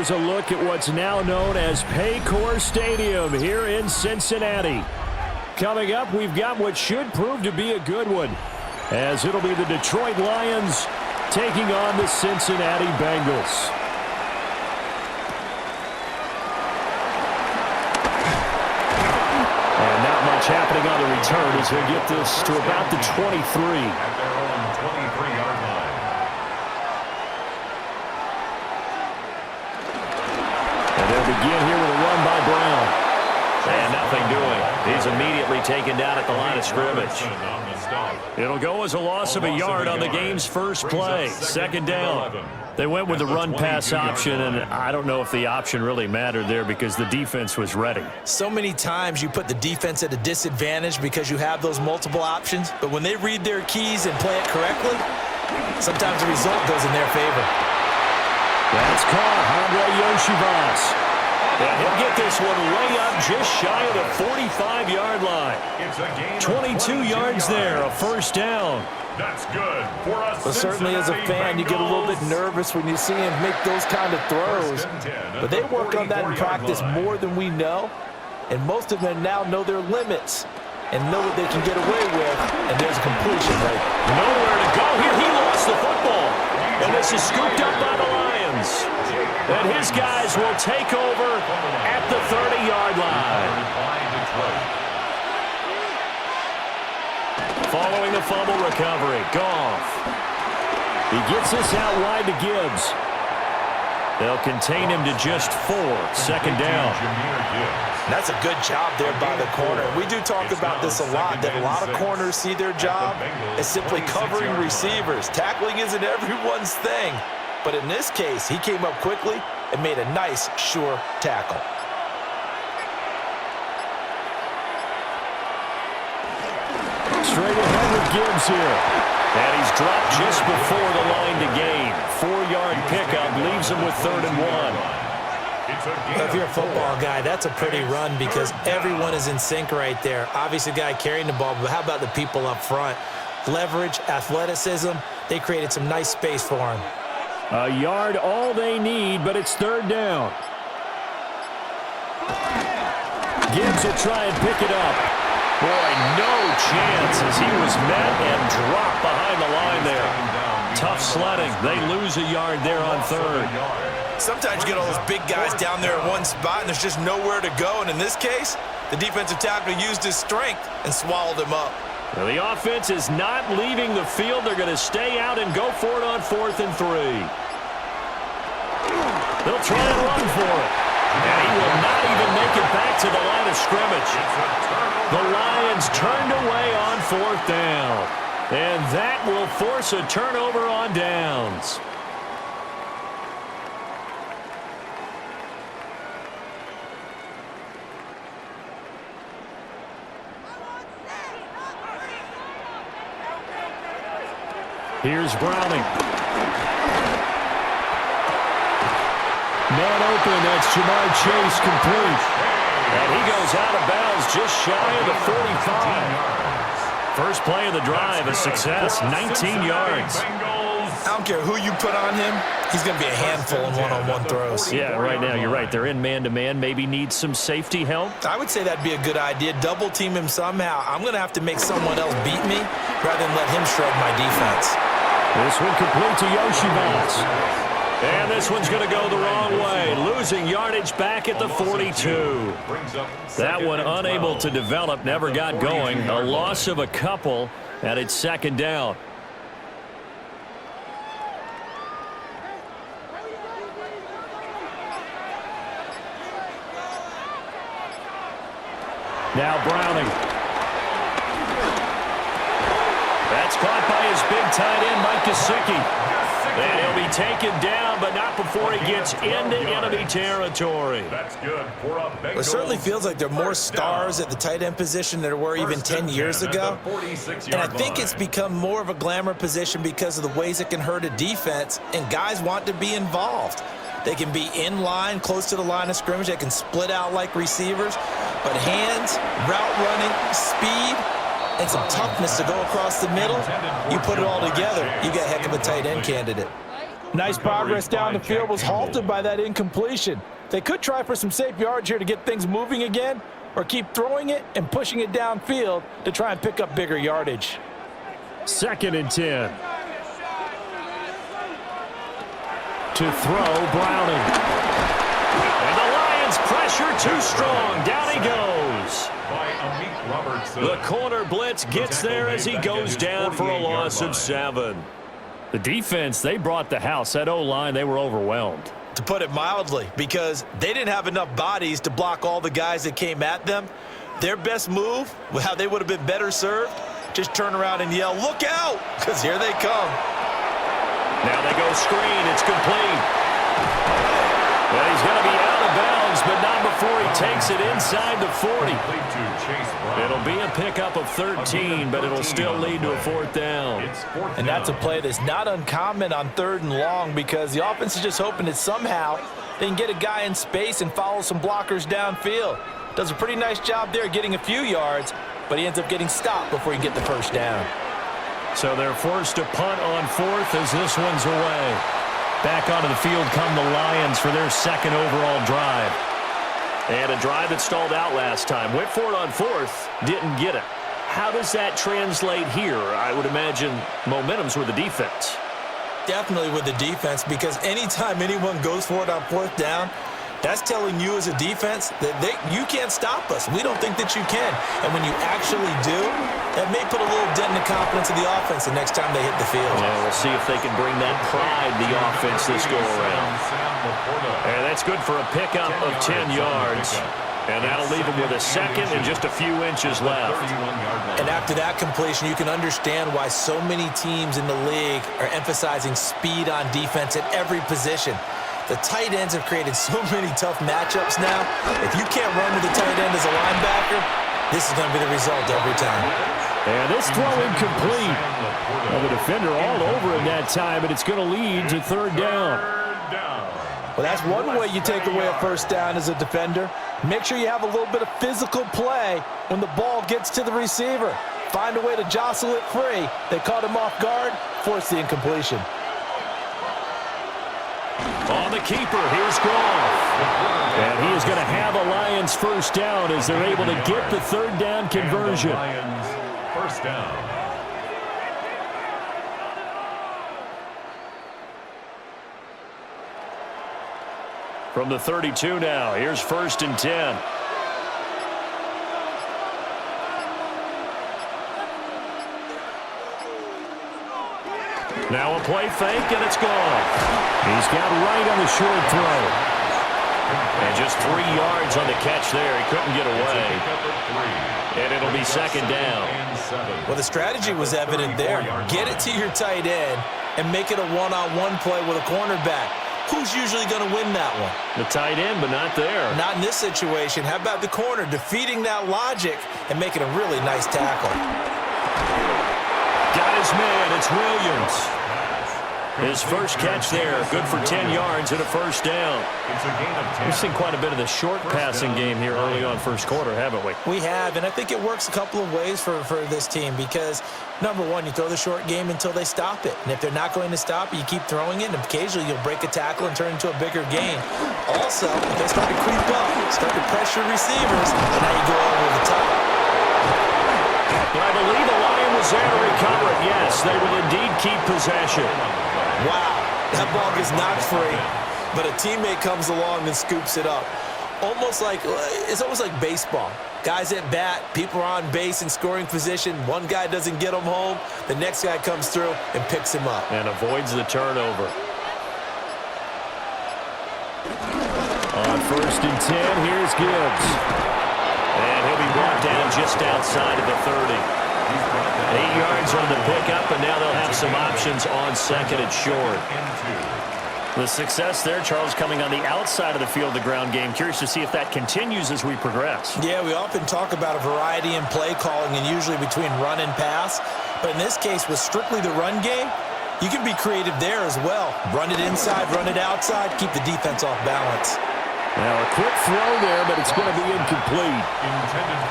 there's a look at what's now known as Paycor Stadium here in Cincinnati. Coming up, we've got what should prove to be a good one, as it'll be the Detroit Lions taking on the Cincinnati Bengals. And not much happening on the return as he'll get this to about the 23. At their own 23-yard line. And they'll begin here with a run by Brown. And nothing doing. He's immediately taken down at the line of scrimmage. It'll go as a loss of a yard on the game's first play. Second down. They went with the run-pass option, and I don't know if the option really mattered there because the defense was ready. So many times you put the defense at a disadvantage because you have those multiple options, but when they read their keys and play it correctly, sometimes the result goes in their favor. That's caught. Andre Yoshivas. And he'll get this one way up just shy of the 45-yard line. 22 yards there, a first down. That's good for us. But certainly as a fan, you get a little bit nervous when you see him make those kind of throws. But they work on that in practice more than we know. And most of them now know their limits and know what they can get away with. And there's a completion rate. Nowhere to go here. He lost the football. And this is scooped up by the Lions. And his guys will take over at the 30-yard line. Following the fumble recovery, Goff. He gets this out wide to Gibbs. They'll contain him to just 4. Second down. That's a good job there by the corner. We do talk about this a lot, that a lot of corners see their job as simply covering receivers. Tackling isn't everyone's thing. But in this case, he came up quickly and made a nice, sure tackle. Straight ahead with Gibbs here. And he's dropped just before the line to gain. 4-yard pickup leaves him with 3rd and 1. If you're a football guy, that's a pretty run because everyone is in sync right there. Obviously, the guy carrying the ball, but how about the people up front? Leverage, athleticism, they created some nice space for him. A yard all they need, but it's 3rd down. Gibbs will try and pick it up. Boy, no chance as he was met and dropped behind the line there. Tough sledding. They lose a yard there on 3rd. Sometimes you get all those big guys down there in one spot and there's just nowhere to go. And in this case, the defensive tackle used his strength and swallowed him up. Well, the offense is not leaving the field. They're going to stay out and go for it on 4th and 3. They'll try and run for it. And he will not even make it back to the line of scrimmage. The Lions turned away on 4th down. And that will force a turnover on downs. Here's Browning. Man open, that's Jamar Chase complete. And he goes out of bounds just shy of the 45. First play of the drive, a success, 19 yards. I don't care who you put on him, he's going to be a handful in one-on-one throws. Yeah, right now you're right. They're in man-to-man, maybe needs some safety help. I would say that'd be a good idea. Double team him somehow. I'm going to have to make someone else beat me rather than let him shred my defense. This one complete to Yoshivas. And this one's going to go the wrong way. Losing yardage back at the 42. That one unable to develop, never got going. A loss of a couple, and it's 2nd down. Now Browning. That's caught by his big tight end, Mike Gesicki. And he'll be taken down, but not before he gets into enemy territory. That's good for a Bengals. It certainly feels like there are more stars at the tight end position than there were even 10 years ago. And I think it's become more of a glamour position because of the ways it can hurt a defense, and guys want to be involved. They can be in line, close to the line of scrimmage. They can split out like receivers. But hands, route running, speed, and some toughness to go across the middle, you put it all together, you got a heck of a tight end candidate. Nice progress down the field was halted by that incompletion. They could try for some safe yards here to get things moving again, or keep throwing it and pushing it downfield to try and pick up bigger yardage. 2nd and 10. To throw, Browning. And the Lions pressure too strong. Down he goes. The corner blitz gets there as he goes down for a loss of 7. The defense, they brought the house. That O-line, they were overwhelmed. To put it mildly, because they didn't have enough bodies to block all the guys that came at them. Their best move, how they would have been better served, just turn around and yell, "Look out!" because here they come. Now they go screen. It's complete. Well, he's going to be out of bounds, but not before he takes it inside the 40. It'll be a pickup of 13, but it'll still lead to a 4th down. And that's a play that's not uncommon on 3rd and long, because the offense is just hoping that somehow they can get a guy in space and follow some blockers downfield. Does a pretty nice job there getting a few yards, but he ends up getting stopped before he can get the 1st down. So they're forced to punt on 4th as this one's away. Back onto the field come the Lions for their 2nd overall drive. And a drive that stalled out last time. Went for it on 4th, didn't get it. How does that translate here? I would imagine momentum's with the defense. Definitely with the defense, because anytime anyone goes for it on 4th down, that's telling you as a defense that you can't stop us. We don't think that you can. And when you actually do, that may put a little dent in the confidence of the offense the next time they hit the field. Yeah, we'll see if they can bring that pride to the offense this go-around. And that's good for a pickup of 10 yards. And that'll leave him with a 2nd and just a few inches left. And after that completion, you can understand why so many teams in the league are emphasizing speed on defense at every position. The tight ends have created so many tough matchups now. If you can't run with the tight end as a linebacker, this is going to be the result every time. And this throw incomplete. Well, the defender all over it that time, but it's going to lead to 3rd down. Well, that's one way you take away a 1st down as a defender. Make sure you have a little bit of physical play when the ball gets to the receiver. Find a way to jostle it free. They caught him off guard, forced the incompletion. On the keeper, here's Goff. And he is going to have a Lions 1st down as they're able to get the 3rd down conversion. Lions 1st down. From the 32 now, here's 1st and 10. Now a play fake, and it's gone. He's got right on the short throw. And just 3 yards on the catch there. He couldn't get away. And it'll be 2nd down. Well, the strategy was evident there. Get it to your tight end and make it a one-on-one play with a cornerback. Who's usually going to win that one? The tight end, but not there. Not in this situation. How about the corner defeating that logic and making a really nice tackle? Got his man. It's Williams. His first catch there, good for 10 yards and a 1st down. We've seen quite a bit of the short passing game here early on 1st quarter, haven't we? We have, and I think it works a couple of ways for this team because, number one, you throw the short game until they stop it. And if they're not going to stop it, you keep throwing it, and occasionally you'll break a tackle and turn it into a bigger gain. Also, if they start to creep up, start to pressure receivers, and now you go over the top. But I believe the Lion was there to recover it. Yes, they will indeed keep possession. Wow, that ball gets knocked free, but a teammate comes along and scoops it up. It's almost like baseball. Guys at bat, people are on base in scoring position. One guy doesn't get him home. The next guy comes through and picks him up. And avoids the turnover. On 1st and 10, here's Gibbs. And he'll be brought down just outside of the 30. 8 yards on the pickup, and now they'll have some options on 2nd and short. The success there, Charles, coming on the outside of the field, the ground game. Curious to see if that continues as we progress. Yeah, we often talk about a variety in play calling and usually between run and pass. But in this case, with strictly the run game, you can be creative there as well. Run it inside, run it outside, keep the defense off balance. Now a quick throw there, but it's going to be incomplete.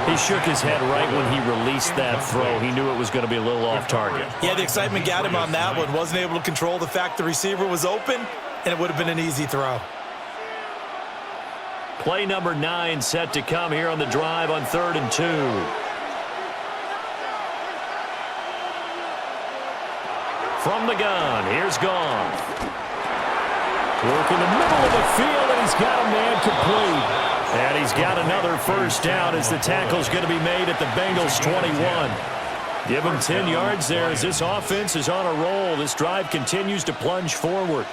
He shook his head right when he released that throw. He knew it was going to be a little off target. Yeah, the excitement got him on that one. Wasn't able to control the fact the receiver was open, and it would have been an easy throw. Play number 9 set to come here on the drive on 3rd and 2. From the gun, here's Goff. Work in the middle of the field, and he's got a man complete. And he's got another first down as the tackle's going to be made at the Bengals 21. Give him 10 yards there as this offense is on a roll. This drive continues to plunge forward.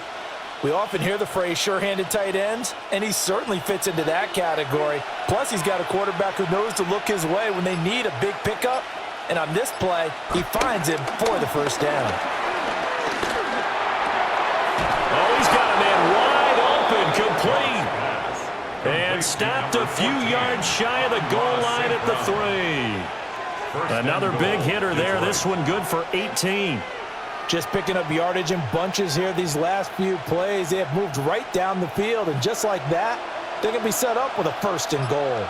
We often hear the phrase sure-handed tight ends, and he certainly fits into that category. Plus, he's got a quarterback who knows to look his way when they need a big pickup. And on this play, he finds him for the first down. Oh, he's got a man wide open, complete. And stopped a few yards shy of the goal line at the 3. Another big hitter there. This one good for 18. Just picking up yardage in bunches here these last few plays. They have moved right down the field, and just like that, they're going to be set up with a 1st and goal.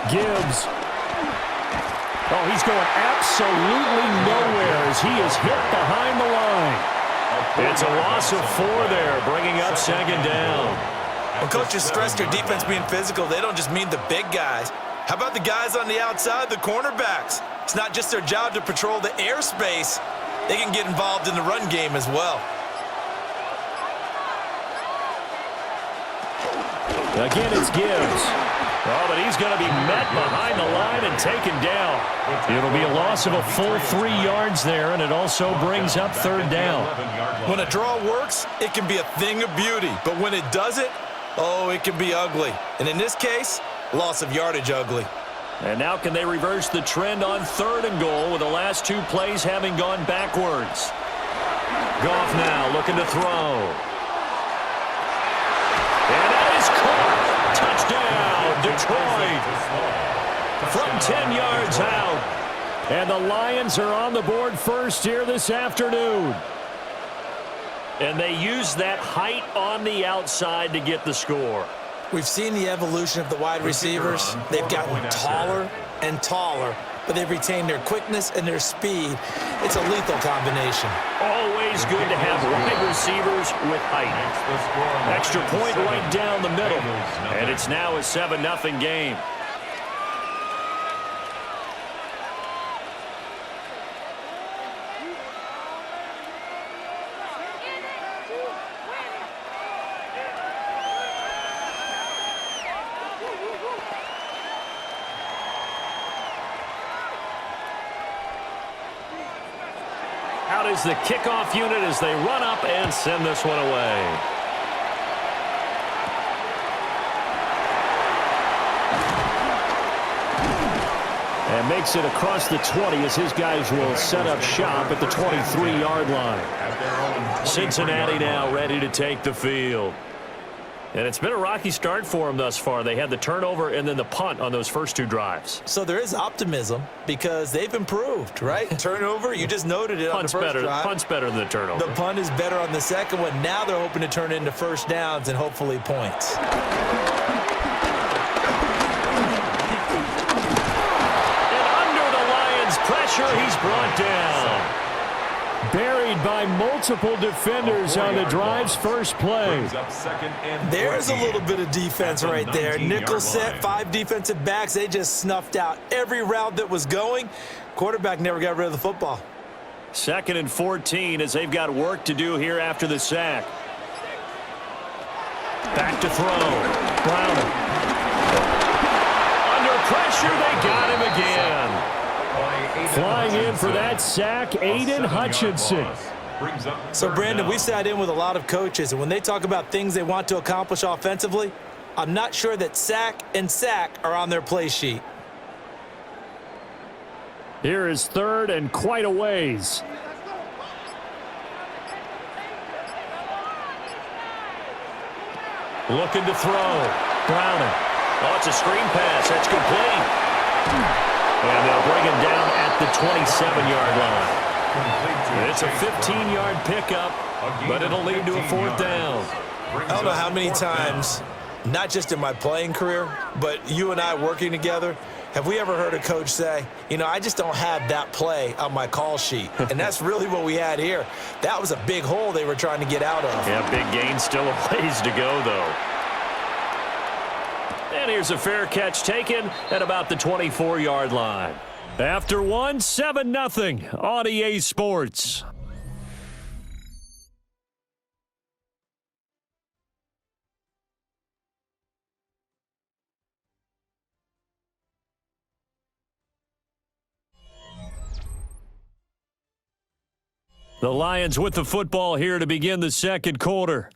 Gibbs. Oh, he's going absolutely nowhere as he is hit behind the line. It's a loss of 4 there, bringing up 2nd down. When coaches stress their defense being physical, they don't just mean the big guys. How about the guys on the outside, the cornerbacks? It's not just their job to patrol the airspace. They can get involved in the run game as well. Again, it's Gibbs. Oh, but he's going to be met behind the line and taken down. It'll be a loss of a full 3 yards there, and it also brings up 3rd down. When a draw works, it can be a thing of beauty. But when it doesn't, oh, it can be ugly. And in this case, loss of yardage ugly. And now can they reverse the trend on 3rd and goal with the last 2 plays having gone backwards? Goff now looking to throw. And that is caught. Touchdown, Detroit. From 10 yards out. And the Lions are on the board first here this afternoon. And they use that height on the outside to get the score. We've seen the evolution of the wide receivers. They've gotten taller and taller, but they've retained their quickness and their speed. It's a lethal combination. Always good to have wide receivers with height. Extra point right down the middle. And it's now a 7-0 game. Out is the kickoff unit as they run up and send this one away. And makes it across the 20 as his guys will set up shop at the 23-yard line. Cincinnati now ready to take the field. And it's been a rocky start for them thus far. They had the turnover and then the punt on those first 2 drives. So there is optimism because they've improved, right? Turnover, you just noted it on the first drive. Punt's better than the turnover. The punt is better on the second one. Now they're hoping to turn it into first downs and hopefully points. And under the Lions' pressure, he's brought down. Buried by multiple defenders on the drive's first play. There's a little bit of defense right there. Nickel set, 5 defensive backs. They just snuffed out every route that was going. Quarterback never got rid of the football. 2nd and 14 as they've got work to do here after the sack. Back to throw. Browner. Under pressure, they got him again. Flying in for that sack, Aiden Hutchinson. So, Brandon, we sat in with a lot of coaches, and when they talk about things they want to accomplish offensively, I'm not sure that sack and sack are on their play sheet. Here is 3rd and quite a ways. Looking to throw. Browner. Oh, it's a screen pass. That's complete. And they'll bring him down at the 27-yard line. It's a 15-yard pickup, but it'll lead to a 4th down. I don't know how many times, not just in my playing career, but you and I working together, have we ever heard a coach say, I just don't have that play on my call sheet? And that's really what we had here. That was a big hole they were trying to get out of. Yeah, big gain, still a ways to go, though. And here's a fair catch taken at about the 24-yard line. After one, 7-0 on EA Sports. The Lions with the football here to begin the second quarter,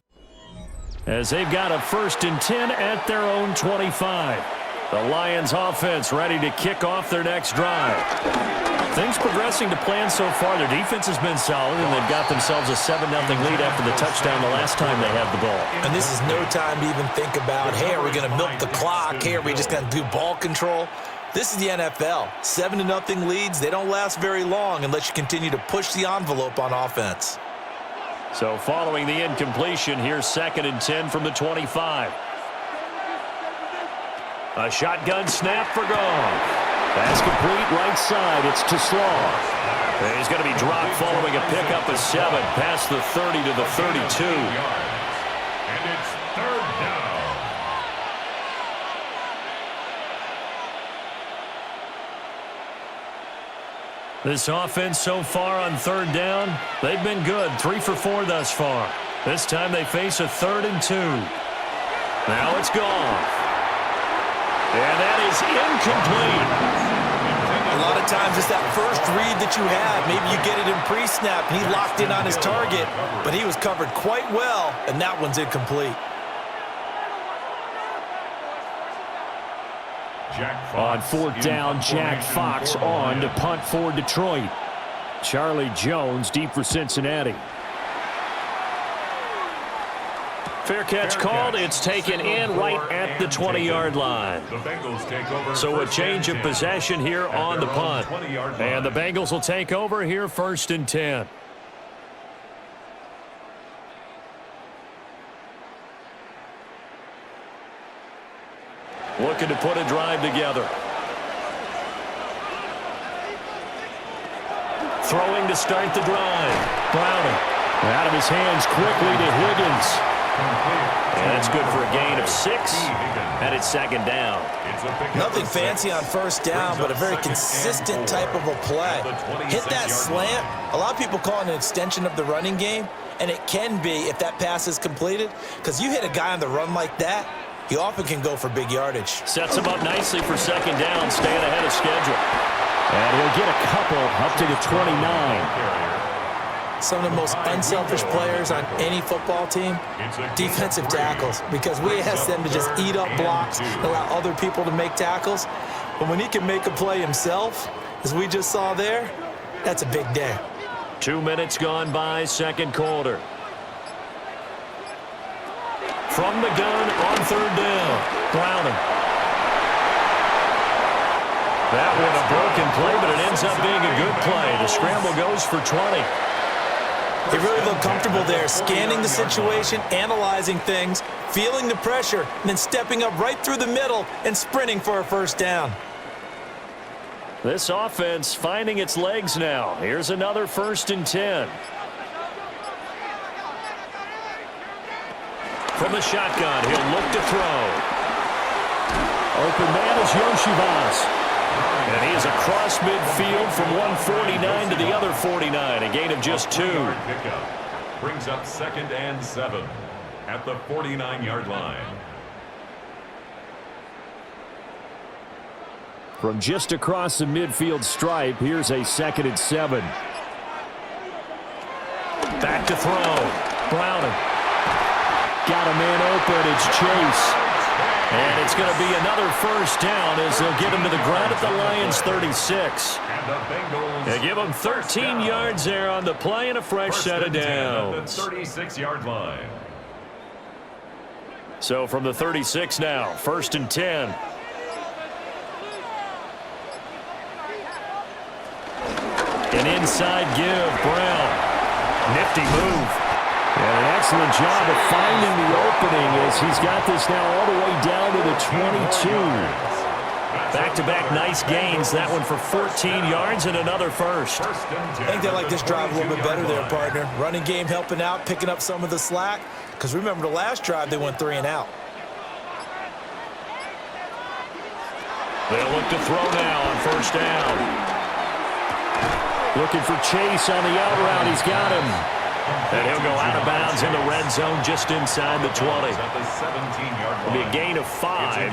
as they've got a 1st and 10 at their own 25. The Lions offense ready to kick off their next drive. Things progressing to plan so far. Their defense has been solid, and they've got themselves a 7-0 lead after the touchdown the last time they had the ball. And this is no time to even think about, hey, are we going to milk the clock? Hey, are we just going to do ball control? This is the NFL. 7-0 leads, they don't last very long unless you continue to push the envelope on offense. So following the incompletion, here's 2nd and 10 from the 25. A shotgun snap for Goff. Pass complete right side. It's to Slaw. And he's going to be dropped following a pickup of 7 past the 30 to the 32. And it's 3rd down. This offense so far on 3rd down, they've been good. 3 for 4 thus far. This time they face a 3rd and 2. Now it's Goff. And that is incomplete. A lot of times it's that first read that you have. Maybe you get it in pre-snap, and he locked in on his target, but he was covered quite well, and that one's incomplete. On 4th down, Jack Fox on to punt for Detroit. Charlie Jones deep for Cincinnati. Fair catch called. It's taken in right at the 20-yard line. So a change of possession here on the punt. And the Bengals will take over here 1st and 10. Looking to put a drive together. Throwing to start the drive. Browning. Out of his hands quickly to Higgins. And that's good for a gain of 6. And it's 2nd down. Nothing fancy on 1st down, but a very consistent type of a play. Hit that slant. A lot of people call it an extension of the running game, and it can be if that pass is completed, because you hit a guy on the run like that, he often can go for big yardage. Sets him up nicely for 2nd down, staying ahead of schedule. And he'll get a couple up to the 29. Some of the most unselfish players on any football team, defensive tackles, because we ask them to just eat up blocks, allow other people to make tackles. But when he can make a play himself, as we just saw there, that's a big day. 2 minutes gone by, 2nd quarter. From the gun on 3rd down, Browning. That one a broken play, but it ends up being a good play. The scramble goes for 20. They really look comfortable there, scanning the situation, analyzing things, feeling the pressure, and then stepping up right through the middle and sprinting for a 1st down. This offense finding its legs now. Here's another 1st and 10. From the shotgun, he'll look to throw. Open man is Yoshivas. And he is across midfield from 149 to the other 49, a gain of just 2. Brings up 2nd and 7 at the 49-yard line. From just across the midfield stripe, here's a 2nd and 7. Back to throw. Browning. Got a man open. It's Chase. And it's going to be another 1st down as they'll get him to the ground at the Lions' 36. They give him 13 yards there on the play and a fresh set of downs. At the 36-yard line. So from the 36 now, 1st and 10. An inside give, Brown. Nifty move. And an excellent job of finding the opening as he's got this now all the way down to the 22. Back-to-back nice gains. That one for 14 yards and another first. I think they like this drive a little bit better there, partner. Running game helping out, picking up some of the slack. Because remember, the last drive, they went 3 and out. They'll look to throw now on first down. Looking for Chase on the out route. He's got him. And he'll go out of bounds in the red zone just inside the 20. It'll be a gain of 5.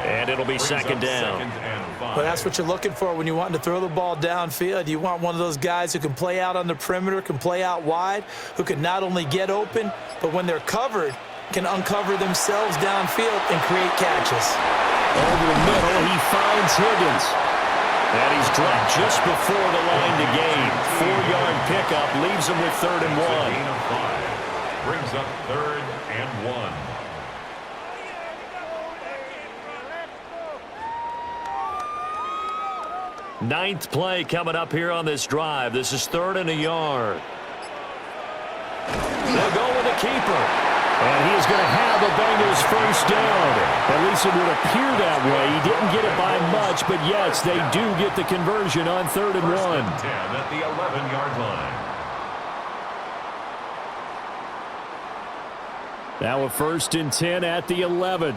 And it'll be second down. Well, that's what you're looking for when you want to throw the ball downfield. You want one of those guys who can play out on the perimeter, can play out wide, who can not only get open, but when they're covered, can uncover themselves downfield and create catches. Over the middle, he finds Higgins. And he's dropped just before the line to gain. 4-yard pickup leaves him with 3rd and 1. Brings up 3rd and 1. Ninth play coming up here on this drive. This is 3rd and a yard. They'll go with the keeper. And he is going to have a Bengals first down. At least it would appear that way. He didn't get it by much, but yes, they do get the conversion on 3rd and 1. First and 10 at the 11-yard line. Now a 1st and 10 at the 11.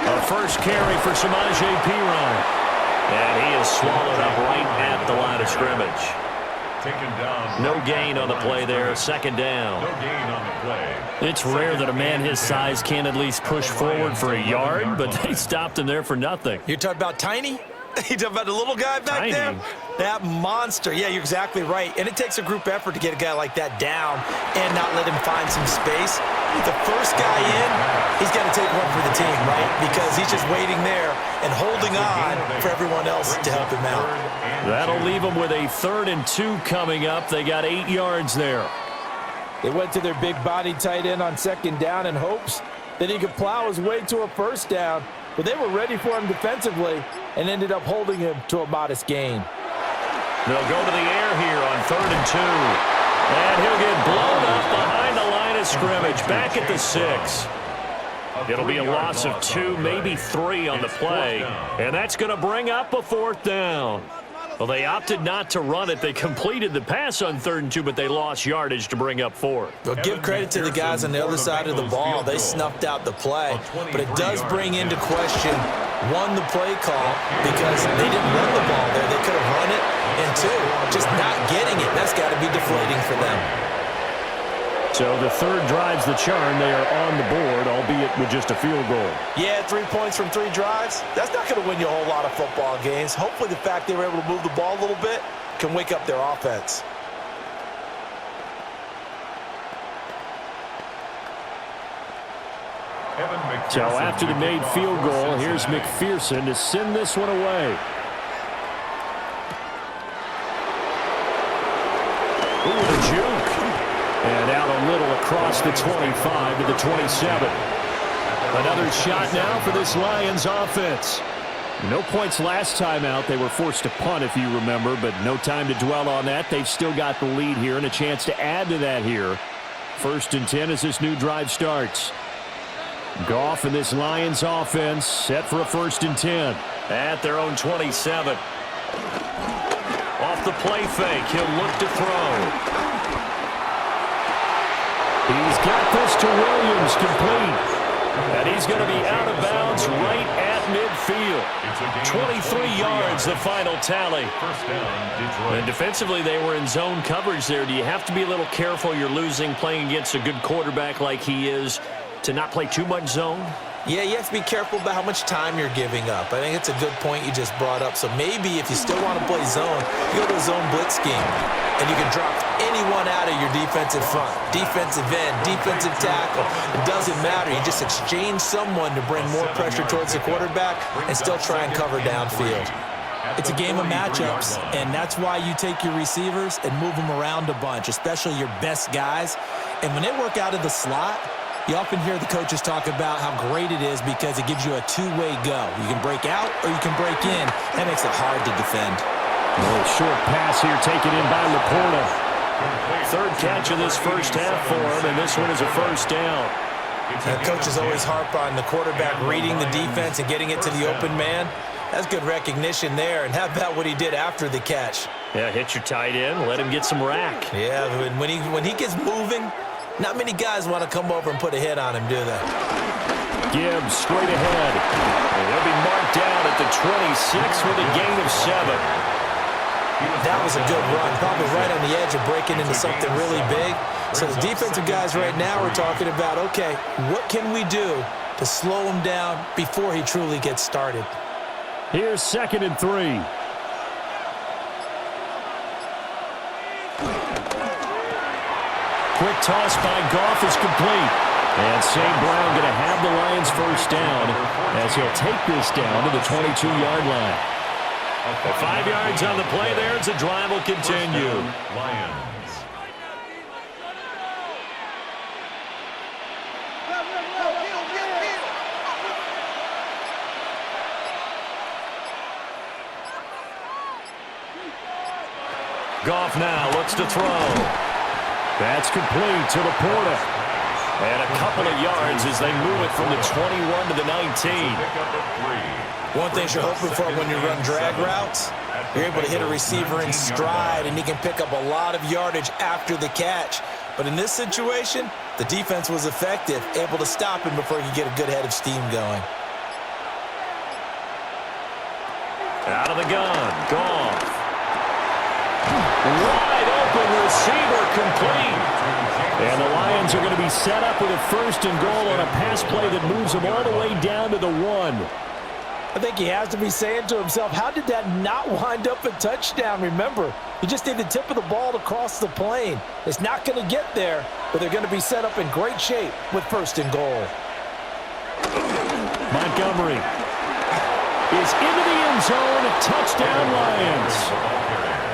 A first carry for Samaje Perine. And he is swallowed up right at the line of scrimmage. Taken down. No gain on the play there. 2nd down. No gain on the play. It's rare that a man his size can at least push forward for a yard, but they stopped him there for nothing. You're talking about Tiny? You talking about the little guy back Tiny. there? That monster. Yeah, you're exactly right. And it takes a group effort to get a guy like that down and not let him find some space. The first guy in, he's got to take one for the team, right? Because he's just waiting there and holding on for everyone else to help him out. That'll leave him with a 3rd and 2 coming up. They got 8 yards there. They went to their big body tight end on 2nd down in hopes that he could plow his way to a first down. But they were ready for him defensively and ended up holding him to a modest gain. They'll go to the air here on 3rd and 2. And he'll get blown up behind the line of scrimmage, back at the 6. It'll be a loss of 2, maybe 3 on the play. And that's going to bring up a 4th down. Well, they opted not to run it. They completed the pass on 3rd and 2, but they lost yardage to bring up 4th. Well, give credit to the guys on the other side of the ball. They snuffed out the play. But it does bring into question, 1, the play call, because they didn't run the ball there. They could have run it. And 2, just not getting it. That's got to be deflating for them. So the 3rd drives the charm. They are on the board, albeit with just a field goal. Yeah, 3 points from 3 drives. That's not going to win you a whole lot of football games. Hopefully the fact they were able to move the ball a little bit can wake up their offense. So after the made field goal, here's McPherson to send this one away. Ooh, the juke. And out a little across the 25 to the 27. Another shot now for this Lions offense. No points last time out. They were forced to punt, if you remember, but no time to dwell on that. They've still got the lead here and a chance to add to that here. 1st and 10 as this new drive starts. Goff and this Lions offense set for a 1st and 10. At their own 27. Off the play fake, he'll look to throw. He's got this to Williams, complete. And he's going to be out of bounds right at midfield. 23 yards, the final tally. And defensively, they were in zone coverage there. Do you have to be a little careful? You're losing playing against a good quarterback like he is to not play too much zone? Yeah, you have to be careful about how much time you're giving up. I think it's a good point you just brought up. So maybe if you still want to play zone, you go to a zone blitz scheme, and you can drop anyone out of your defensive front, defensive end, defensive tackle. It doesn't matter. You just exchange someone to bring more pressure towards the quarterback and still try and cover downfield. It's a game of matchups, and that's why you take your receivers and move them around a bunch, especially your best guys. And when they work out of the slot, You often hear the coaches talk about how great it is because it gives you a two-way go. You can break out or you can break in. That makes it hard to defend. A little short pass here taken in by Laporta. Third catch of this first half for him, and this one is a first down. Coaches always harp on the quarterback reading the defense and getting it to the open man. That's good recognition there. And how about what he did after the catch? Yeah, hit your tight end, let him get some rack. Yeah, when he gets moving, not many guys want to come over and put a hit on him, do they? Gibbs straight ahead. And they'll be marked down at the 26 with a gain of 7. That was a good run, probably right on the edge of breaking into something really big. So the defensive guys right now are talking about, okay, what can we do to slow him down before he truly gets started? Here's 2nd and 3. Quick toss by Goff is complete. And St. Brown going to have the Lions first down as he'll take this down to the 22-yard line. 5 yards on the play there as the drive will continue. Lions. Goff now looks to throw. That's complete to Laporta. And a couple of yards as they move it from the 21 to the 19. One thing you're hoping for when you run drag routes, you're able to hit a receiver in stride, and he can pick up a lot of yardage after the catch. But in this situation, the defense was effective, able to stop him before he could get a good head of steam going. Out of the gun, Goff. Wide open receiver complete. And the Lions are going to be set up with a 1st and goal on a pass play that moves them all the way down to the 1. I think he has to be saying to himself, how did that not wind up a touchdown? Remember, you just need the tip of the ball to cross the plane. It's not going to get there, but they're going to be set up in great shape with 1st and goal. Montgomery is into the end zone. Touchdown, Lions.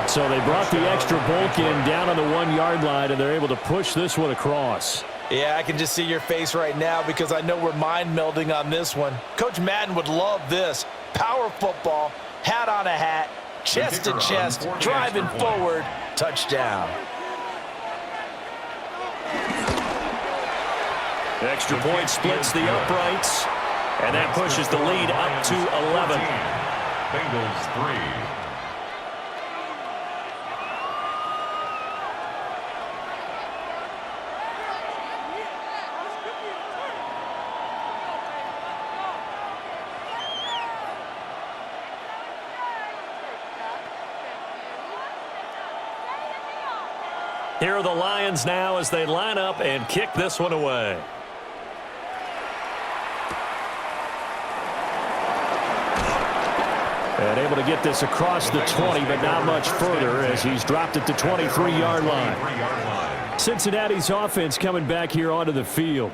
So they brought the extra bulk in down on the 1-yard line, and they're able to push this one across. Yeah, I can just see your face right now because I know we're mind melding on this one. Coach Madden would love this. Power football, hat on a hat, chest to chest, driving forward, touchdown. Extra point splits the uprights, and that pushes the lead up to 11. Bengals 3. Here are the Lions now as they line up and kick this one away. And able to get this across the 20, but not much further as he's dropped it to 23-yard line. Cincinnati's offense coming back here onto the field.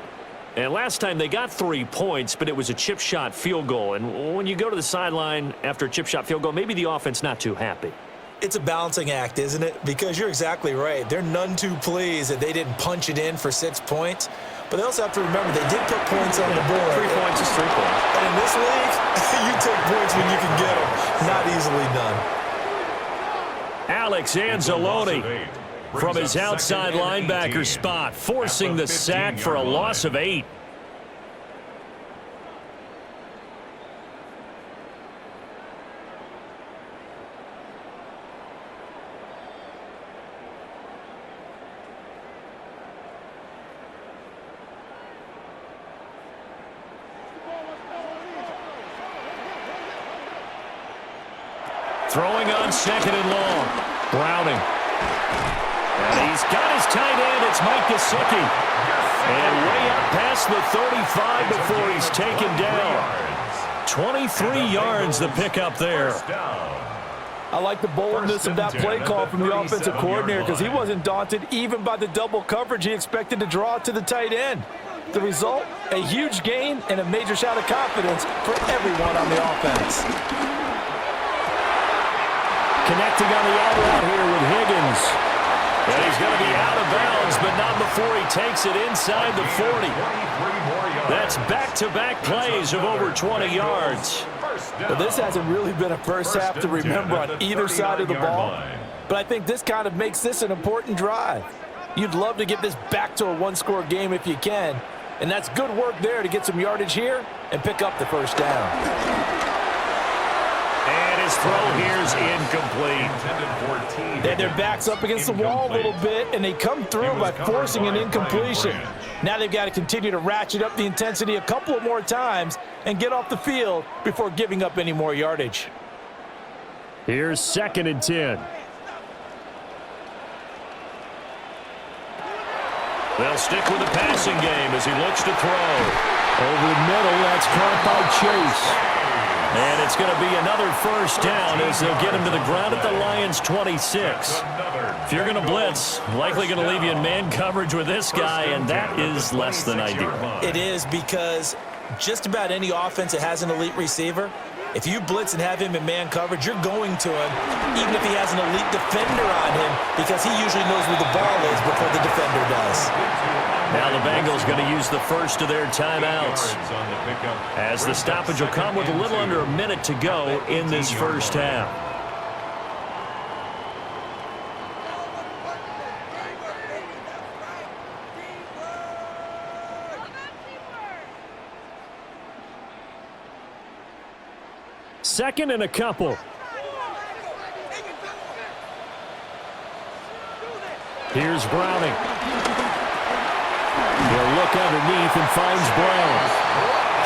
And last time they got 3 points, but it was a chip shot field goal. And when you go to the sideline after a chip shot field goal, maybe the offense not too happy. It's a balancing act, isn't it? Because you're exactly right. They're none too pleased that they didn't punch it in for 6 points. But they also have to remember they did put points on the board. 3 points is 3 points. And in this league, you take points when you can get them. Not easily done. Alex Anzalone from his outside linebacker spot, forcing the sack for a loss of 8. Throwing on 2nd and long. Browning. And he's got his tight end. It's Mike Gesicki. And way up past the 35 before he's taken down. 23 yards the pickup there. I like the boldness of that play call from the offensive coordinator because he wasn't daunted even by the double coverage he expected to draw to the tight end. The result, a huge gain and a major shout of confidence for everyone on the offense. Connecting on the out route here with Higgins. And he's going to be out of bounds, but not before he takes it inside the 40. That's back-to-back plays of over 20 yards. Well, this hasn't really been a first half to remember on either side of the ball, but I think this kind of makes this an important drive. You'd love to get this back to a one-score game if you can, and that's good work there to get some yardage here and pick up the first down. And his throw here is incomplete. Their back's up against the wall a little bit, and they come through by forcing an incompletion. Now they've got to continue to ratchet up the intensity a couple of more times and get off the field before giving up any more yardage. Here's 2nd and 10. They'll stick with the passing game as he looks to throw. Over the middle, that's caught by Chase. And it's going to be another first down as they'll get him to the ground at the Lions' 26. If you're going to blitz, likely going to leave you in man coverage with this guy, and that is less than ideal. It is, because just about any offense that has an elite receiver, if you blitz and have him in man coverage, you're going to him, even if he has an elite defender on him, because he usually knows where the ball is before the defender does. Now the Bengals going to use the first of their timeouts, as the stoppage will come with a little under a minute to go in this first half. Second and a couple. Here's Browning. He'll look underneath and finds Brown.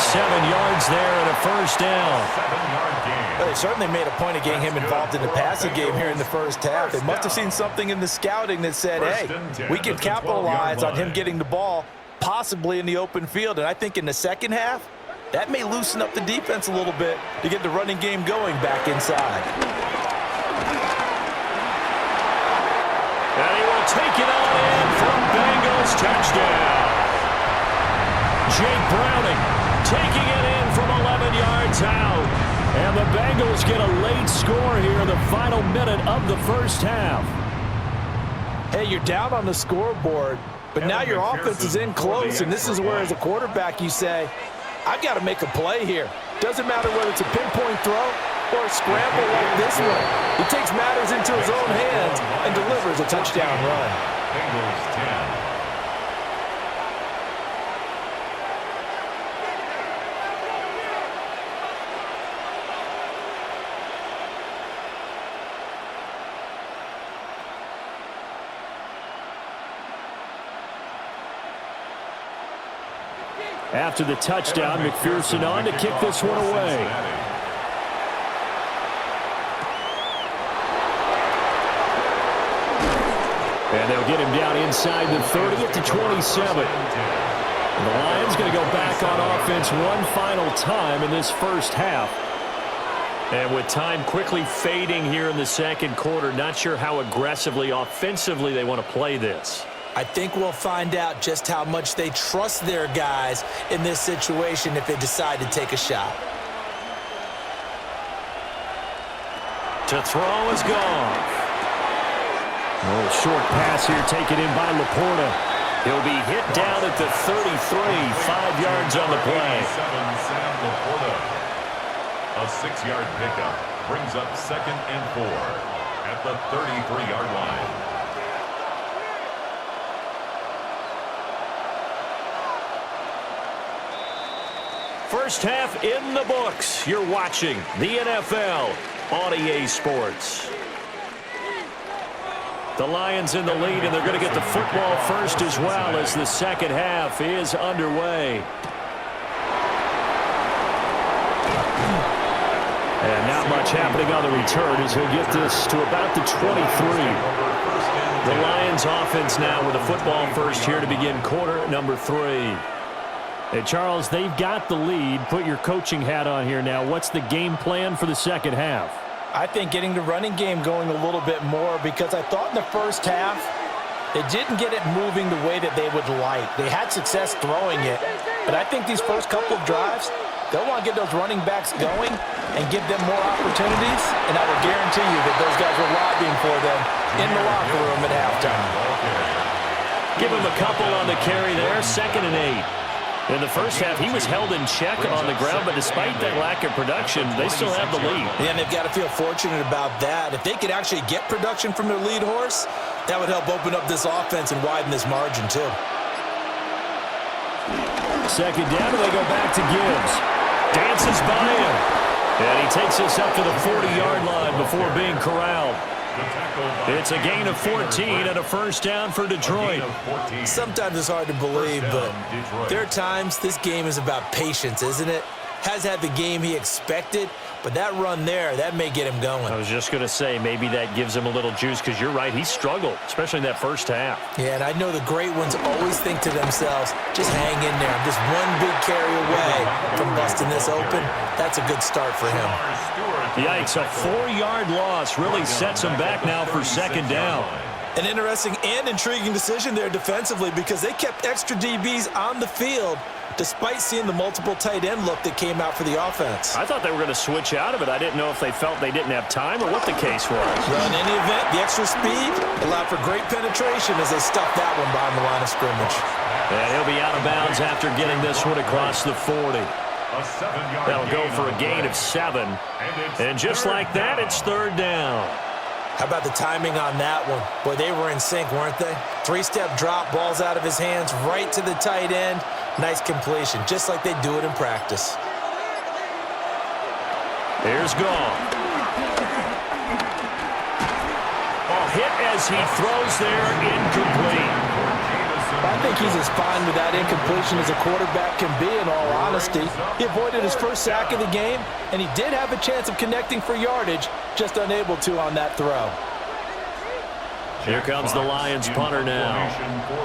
7 yards there and a first down. Well, they certainly made a point of getting him involved in the passing game here in the first half. They must have seen something in the scouting that said, hey, we can capitalize on him getting the ball possibly in the open field. And I think in the second half, that may loosen up the defense a little bit to get the running game going back inside. And he will take it on in for a Bengals touchdown. Jake Browning taking it in from 11 yards out. And the Bengals get a late score here in the final minute of the first half. Hey, you're down on the scoreboard, but now your offense is in close, and this is where, as a quarterback, you say, I've got to make a play here. Doesn't matter whether it's a pinpoint throw or a scramble like this one. He takes matters into his own hands and delivers a touchdown run. Bengals 10. After the touchdown, McPherson on to kick this one away. And they'll get him down inside the 30 at the 27. And the Lions going to go back on offense one final time in this first half. And with time quickly fading here in the second quarter, not sure how aggressively, offensively they want to play this. I think we'll find out just how much they trust their guys in this situation if they decide to take a shot. To throw is gone. A little short pass here taken in by Laporta. He'll be hit down at the 33, 5 yards on the play. A 6-yard pickup brings up 2nd and 4 at the 33-yard line. First half in the books. You're watching the NFL on EA Sports. The Lions in the lead, and they're going to get the football first as well as the second half is underway. And not much happening on the return as he'll get this to about the 23. The Lions offense now with the football first here to begin quarter number 3. And Charles, they've got the lead. Put your coaching hat on here now. What's the game plan for the second half? I think getting the running game going a little bit more, because I thought in the first half they didn't get it moving the way that they would like. They had success throwing it, but I think these first couple of drives, They'll want to get those running backs going and give them more opportunities, and I will guarantee you that those guys were lobbying for them in the locker room at halftime. Give him a couple on the carry there, 2nd and 8. In the first half, he was held in check on the ground, but despite that lack of production, they still have the lead. Yeah, and they've got to feel fortunate about that. If they could actually get production from their lead horse, that would help open up this offense and widen this margin, too. 2nd down, and they go back to Gibbs. Dances by him. And he takes us up to the 40-yard line before being corralled. It's a gain of 14 and a first down for Detroit. Sometimes it's hard to believe, but there are times this game is about patience, isn't it? Has had the game he expected, but that run there, that may get him going. I was just going to say, maybe that gives him a little juice, because you're right, he struggled, especially in that first half. Yeah, and I know the great ones always think to themselves, just hang in there. I'm just one big carry away from busting this open. That's a good start for him. Yikes, a 4-yard loss really sets him back now for 2nd down. An interesting and intriguing decision there defensively, because they kept extra DBs on the field despite seeing the multiple tight end look that came out for the offense. I thought they were going to switch out of it. I didn't know if they felt they didn't have time or what the case was. Well, in any event, the extra speed allowed for great penetration as they stuffed that one behind the line of scrimmage. And he'll be out of bounds after getting this one across the 40. That'll go for a gain of 7. And just like that, it's 3rd down. How about the timing on that one? Boy, they were in sync, weren't they? 3-step drop, ball's out of his hands, right to the tight end. Nice completion, just like they do it in practice. Here's Goff. Hit as he throws there, incomplete. I think he's as fine with that incompletion as a quarterback can be, in all honesty. He avoided his first sack of the game, and he did have a chance of connecting for yardage, just unable to on that throw. Here comes the Lions punter now,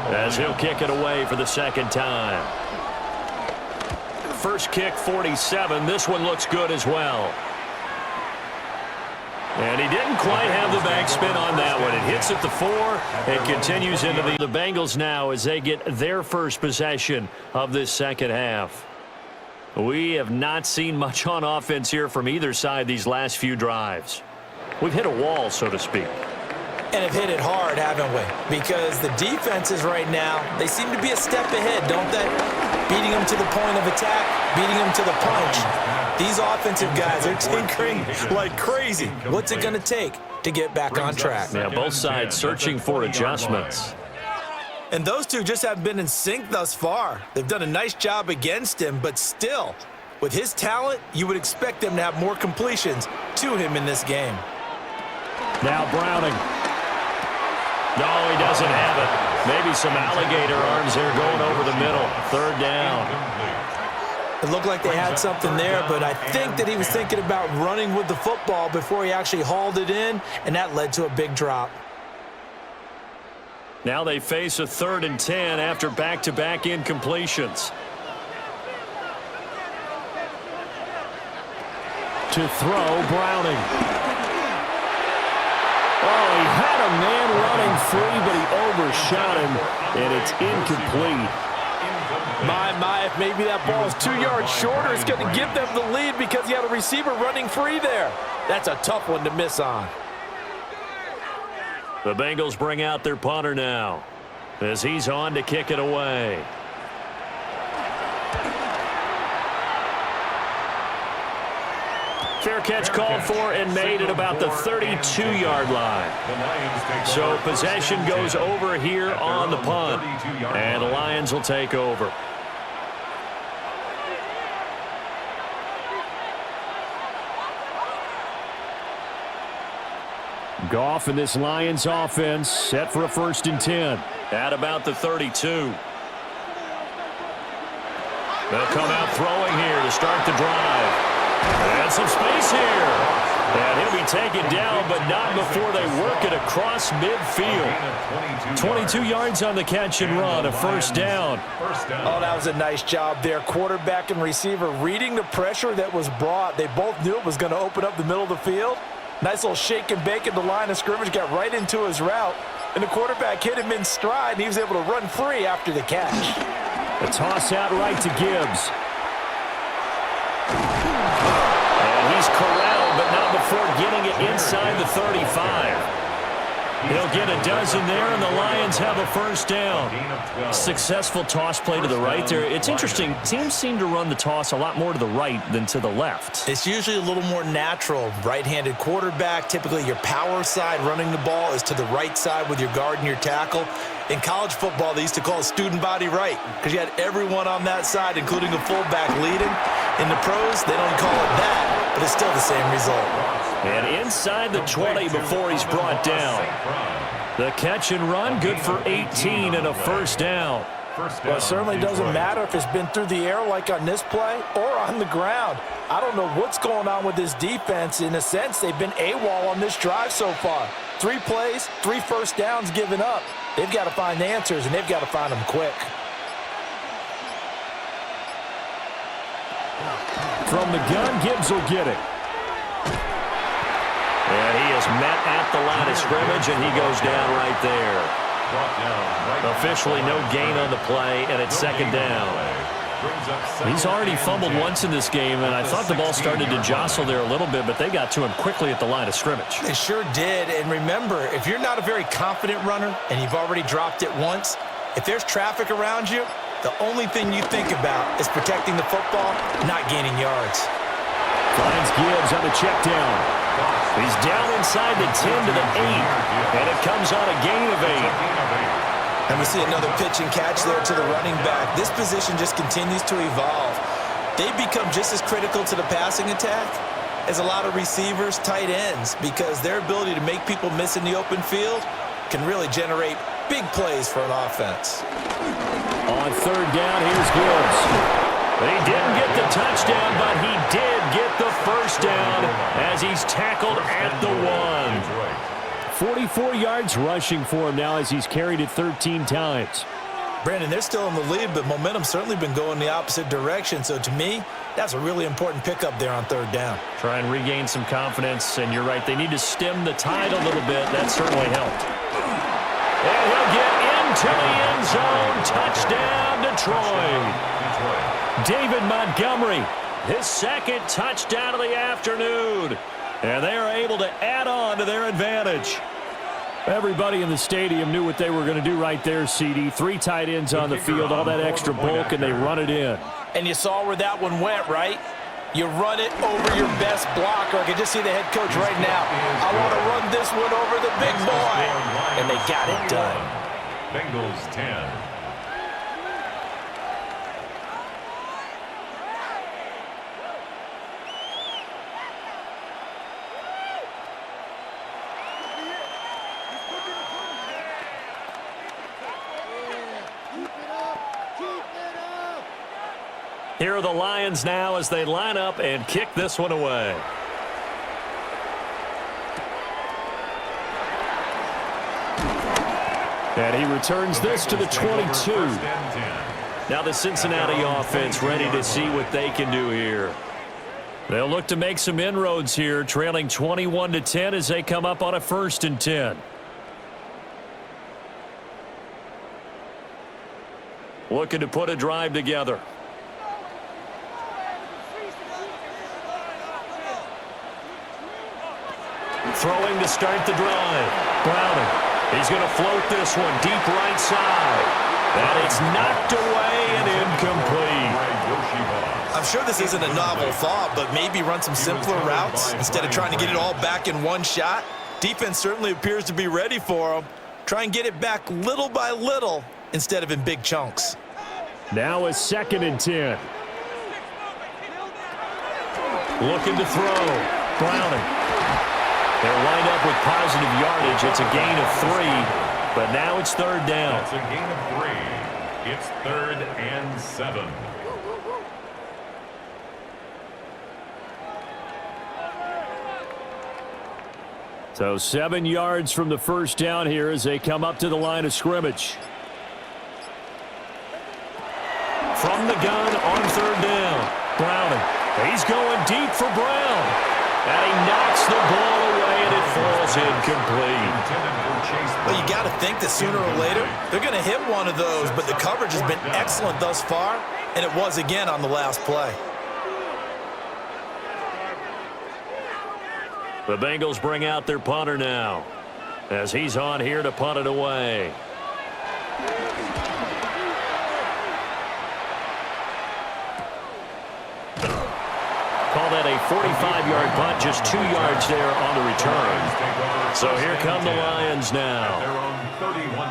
as he'll kick it away for the 2nd time. First kick, 47. This one looks good as well. And he didn't quite have the backspin on that one. It hits at the 4 and continues into the Bengals now as they get their first possession of this 2nd half. We have not seen much on offense here from either side these last few drives. We've hit a wall, so to speak. And have hit it hard, haven't we? Because the defenses right now, they seem to be a step ahead, don't they? Beating them to the point of attack, beating them to the punch. These offensive guys are tinkering like crazy. What's it going to take to get back on track? Yeah, both sides searching for adjustments. And those two just haven't been in sync thus far. They've done a nice job against him, but still, with his talent, you would expect them to have more completions to him in this game. Now Browning. No, he doesn't have it. Maybe some alligator arms there going over the middle. 3rd down. It looked like they had something there, but I think that he was thinking about running with the football before he actually hauled it in, and that led to a big drop. Now they face a 3rd and 10 after back-to-back incompletions. To throw, Browning. Oh, he had a man running free, but he overshot him, and it's incomplete. My, if maybe that ball is 2 yards shorter, it's going to give them the lead because he had a receiver running free there. That's a tough one to miss on. The Bengals bring out their punter now as he's on to kick it away. Fair catch called for and made at about the 32-yard line. So possession goes over here on the punt, and the Lions will take over. Goff and this Lions offense set for a 1st and 10 at about the 32. They'll come out throwing here to start the drive. And some space here. And he'll be taken down, but not before they work it across midfield. 22 yards on the catch and run, a 1st down. Oh, that was a nice job there. Quarterback and receiver reading the pressure that was brought. They both knew it was going to open up the middle of the field. Nice little shake and bake at the line of scrimmage, got right into his route. And the quarterback hit him in stride, and he was able to run free after the catch. A toss out right to Gibbs. it inside the 35. He'll get a dozen there, and the Lions have a first down. Successful toss play to the right there. It's interesting. Teams seem to run the toss a lot more to the right than to the left. It's usually a little more natural. Right-handed quarterback, typically your power side running the ball is to the right side with your guard and your tackle. In college football, they used to call it student body right because you had everyone on that side, including a fullback leading. In the pros, they don't call it that, but it's still the same result. And inside the 20 before he's brought down. The catch and run, good for 18 and a first down. Well, it certainly doesn't matter if it's been through the air like on this play or on the ground. I don't know what's going on with this defense. In a sense, they've been AWOL on this drive so far. 3 plays, 3 first downs given up. They've got to find answers, and they've got to find them quick. From the gun, Gibbs will get it. And he is met at the line of scrimmage, and he goes down right there. Officially no gain on the play, and it's second down. He's already fumbled once in this game, and I thought the ball started to jostle there a little bit, but they got to him quickly at the line of scrimmage. They sure did, and remember, if you're not a very confident runner and you've already dropped it once, if there's traffic around you, the only thing you think about is protecting the football, not gaining yards. Finds Gibbs on the check down. He's down inside the 10 to the 8, and it comes on a gain of 8. And we see another pitch and catch there to the running back. This position just continues to evolve. They become just as critical to the passing attack as a lot of receivers, tight ends, because their ability to make people miss in the open field can really generate big plays for an offense. On third down, here's Gibbs. He didn't get the touchdown, but he did get the first down as he's tackled at the 1. 44 yards rushing for him now as he's carried it 13 times. Brandon, they're still in the lead, but momentum's certainly been going the opposite direction. So to me, that's a really important pickup there on third down. Try and regain some confidence, and you're right. They need to stem the tide a little bit. That certainly helped. And he'll get into the end zone. Touchdown, Detroit. David Montgomery, his second touchdown of the afternoon. And they are able to add on to their advantage. Everybody in the stadium knew what they were going to do right there, CD. 3 tight ends on the field, all that extra bulk, and they run it in. And you saw where that one went, right? You run it over your best blocker. I can just see the head coach right now. I want to run this one over the big boy. And they got it done. Bengals 10. Here are the Lions now as they line up and kick this one away. And he returns this to the 22. Now the Cincinnati offense ready to see what they can do here. They'll look to make some inroads here, trailing 21-10 as they come up on a 1st and 10. Looking to put a drive together. Throwing to start the drive. Browning. He's going to float this one deep right side. And it's knocked away and incomplete. I'm sure this isn't a novel thought, but maybe run some simpler routes instead of trying to get it all back in one shot. Defense certainly appears to be ready for him. Try and get it back little by little instead of in big chunks. Now a 2nd and 10. Looking to throw. Browning. They're lined up with positive yardage. It's a gain of 3, but now it's 3rd down. It's a gain of 3. It's 3rd and 7. So 7 yards from the first down here as they come up to the line of scrimmage. From the gun on 3rd down. Browning. He's going deep for Brown. And he knocks the ball away, and it falls incomplete. Well, you got to think that sooner or later, they're going to hit one of those, but the coverage has been excellent thus far, and it was again on the last play. The Bengals bring out their punter now, as he's on here to punt it away. Call that a 45-yard punt, just 2 yards there on the return. So here come the Lions now.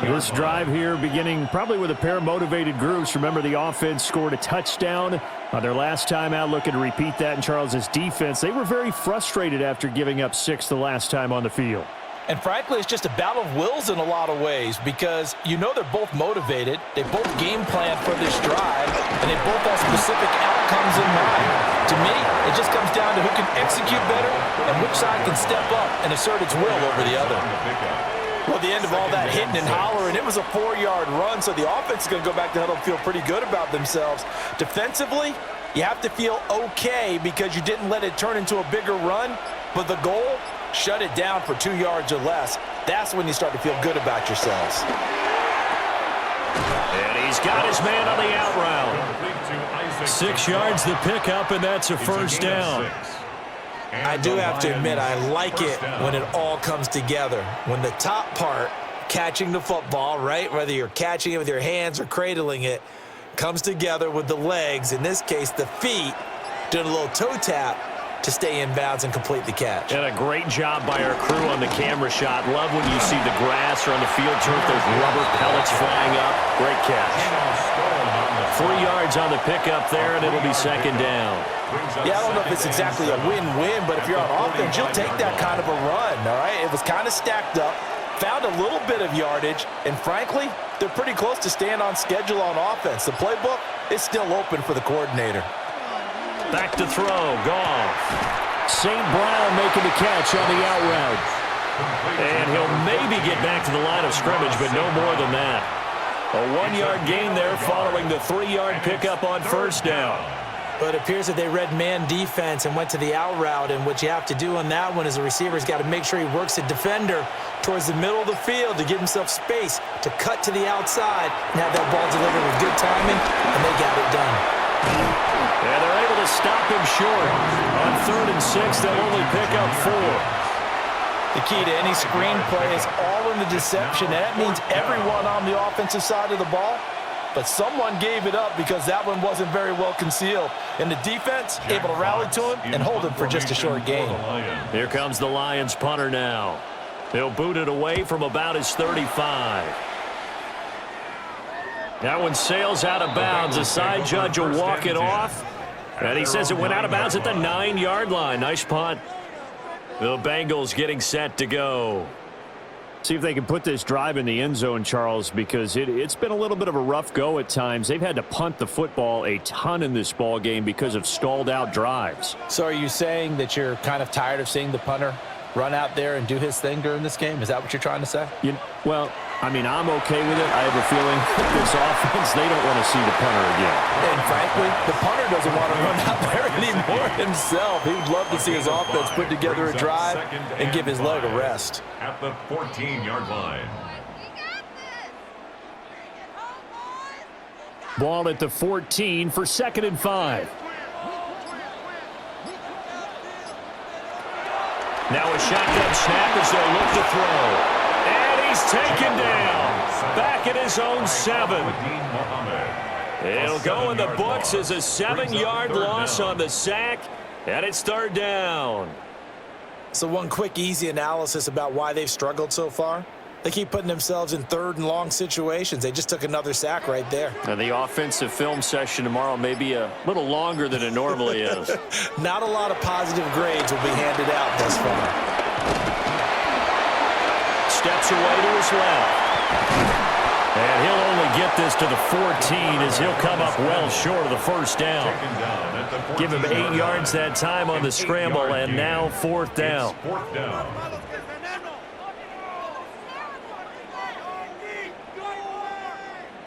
This drive here beginning probably with a pair of motivated groups. Remember, the offense scored a touchdown on their last time out, looking to repeat that in Charles's defense. They were very frustrated after giving up 6 the last time on the field. And frankly, it's just a battle of wills in a lot of ways because you know they're both motivated. They both game plan for this drive, and they both have specific outcomes in mind. To me, it just comes down to who can execute better and which side can step up and assert its will over the other. Well, at the end of all that hitting and hollering, it was a 4-yard run, so the offense is going to go back to huddle and feel pretty good about themselves. Defensively, you have to feel okay because you didn't let it turn into a bigger run, but the goal, shut it down for 2 yards or less. That's when you start to feel good about yourselves. And he's got his man on the out route. 6 yards the pickup, and that's a first down. I do have to admit, I like it when it all comes together. When the top part, catching the football, right, whether you're catching it with your hands or cradling it, comes together with the legs, in this case the feet, doing a little toe tap to stay in bounds and complete the catch. And a great job by our crew on the camera shot. Love when you see the grass or on the field turf, those rubber pellets flying up. Great catch. 3 yards on the pickup there, and it'll be second down. Yeah, I don't know if it's exactly a win-win, but if you're on offense, you'll take that kind of a run, all right? It was kind of stacked up, found a little bit of yardage, and frankly, they're pretty close to staying on schedule on offense. The playbook is still open for the coordinator. Back to throw, Goff. St. Brown making the catch on the out route. And he'll maybe get back to the line of scrimmage, but no more than that. A 1-yard gain there following the 3-yard pickup on first down. But it appears that they read man defense and went to the out route, and what you have to do on that one is the receiver's got to make sure he works the defender towards the middle of the field to give himself space to cut to the outside and have that ball delivered with good timing, and they got it done. And they're able to stop him short. On 3rd and 6, they'll only pick up 4. The key to any screenplay is all in the deception, and that means everyone on the offensive side of the ball. But someone gave it up because that one wasn't very well concealed. And the defense able to rally to him and hold him for just a short gain. Here comes the Lions punter now. He'll boot it away from about his 35. That one sails out of bounds. The side judge will walk it off. And he says it went out of bounds at the 9-yard line. Nice punt. The Bengals getting set to go. See if they can put this drive in the end zone, Charles, because it's been a little bit of a rough go at times. They've had to punt the football a ton in this ball game because of stalled out drives. So are you saying that you're kind of tired of seeing the punter run out there and do his thing during this game? Is that what you're trying to say? Well, I mean, I'm okay with it. I have a feeling this offense, they don't want to see the punter again. And frankly, the punter doesn't want to run out there anymore himself. He'd love to see his offense put together a drive and give his leg a rest. At the 14-yard line. Ball at the 14 for 2nd and 5. Now a shotgun snap as they'll look to throw. And he's taken down. Back at his own 7. It'll go in the books as a 7-yard loss on the sack. And it's 3rd down. So one quick, easy analysis about why they've struggled so far. They keep putting themselves in 3rd and long situations. They just took another sack right there. Now the offensive film session tomorrow may be a little longer than it normally is. Not a lot of positive grades will be handed out thus far. Steps away to his left. And he'll only get this to the 14 as he'll come up well short of the first down. Give him 8 yards that time on the scramble, and now 4th down.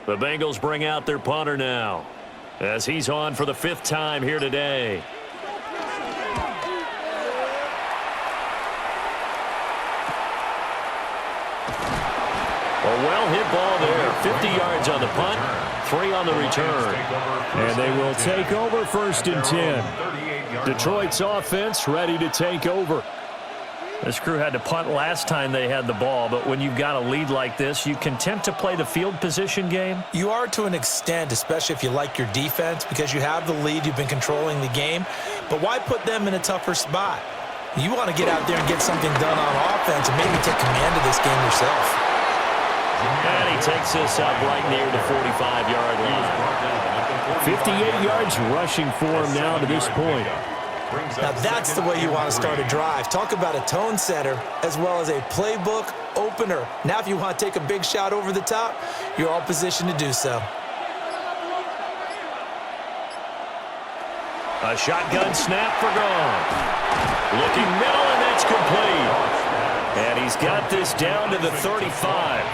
The Bengals bring out their punter now as he's on for the 5th time here today. A well-hit ball there. 50 yards on the punt, 3 on the return. And they will take over 1st and 10. Detroit's offense ready to take over. This crew had to punt last time they had the ball, but when you've got a lead like this, you content to play the field position game? You are to an extent, especially if you like your defense, because you have the lead, you've been controlling the game. But why put them in a tougher spot? You want to get out there and get something done on offense and maybe take command of this game yourself. And he takes this up right near the 45-yard line. 58 yards rushing for him now to this point. Now that's the way you want to start a drive. Talk about a tone setter as well as a playbook opener. Now if you want to take a big shot over the top, you're all positioned to do so. A shotgun snap for gone. Looking middle, and that's complete. And he's got this down to the 35.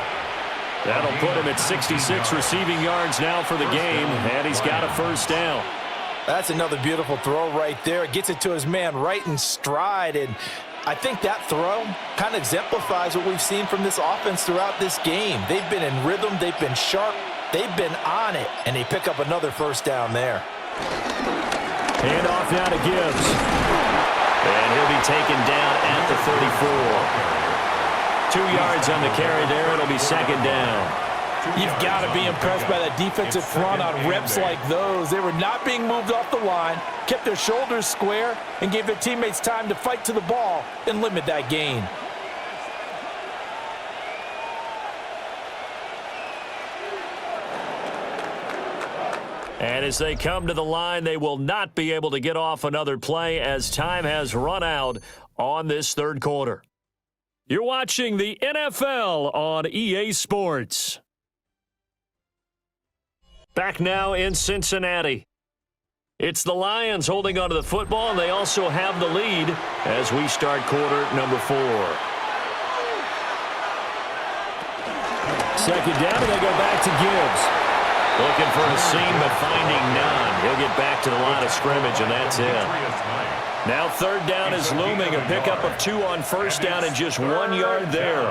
That'll put him at 66 receiving yards now for the game, and he's got a first down. That's another beautiful throw right there. Gets it to his man right in stride, and I think that throw kind of exemplifies what we've seen from this offense throughout this game. They've been in rhythm, they've been sharp, they've been on it, and they pick up another first down there. Hand off now to Gibbs. And he'll be taken down at the 34. 2 yards on the carry there. It'll be second down. You've got to be impressed by that defensive front on reps like those. They were not being moved off the line, kept their shoulders square, and gave their teammates time to fight to the ball and limit that gain. And as they come to the line, they will not be able to get off another play as time has run out on this third quarter. You're watching the NFL on EA Sports. Back now in Cincinnati. It's the Lions holding onto the football, and they also have the lead as we start quarter number 4. Second down, and they go back to Gibbs. Looking for a seam, but finding none. He'll get back to the line of scrimmage, and that's it. Now third down is looming. A pickup of 2 on first down and just 1 yard there.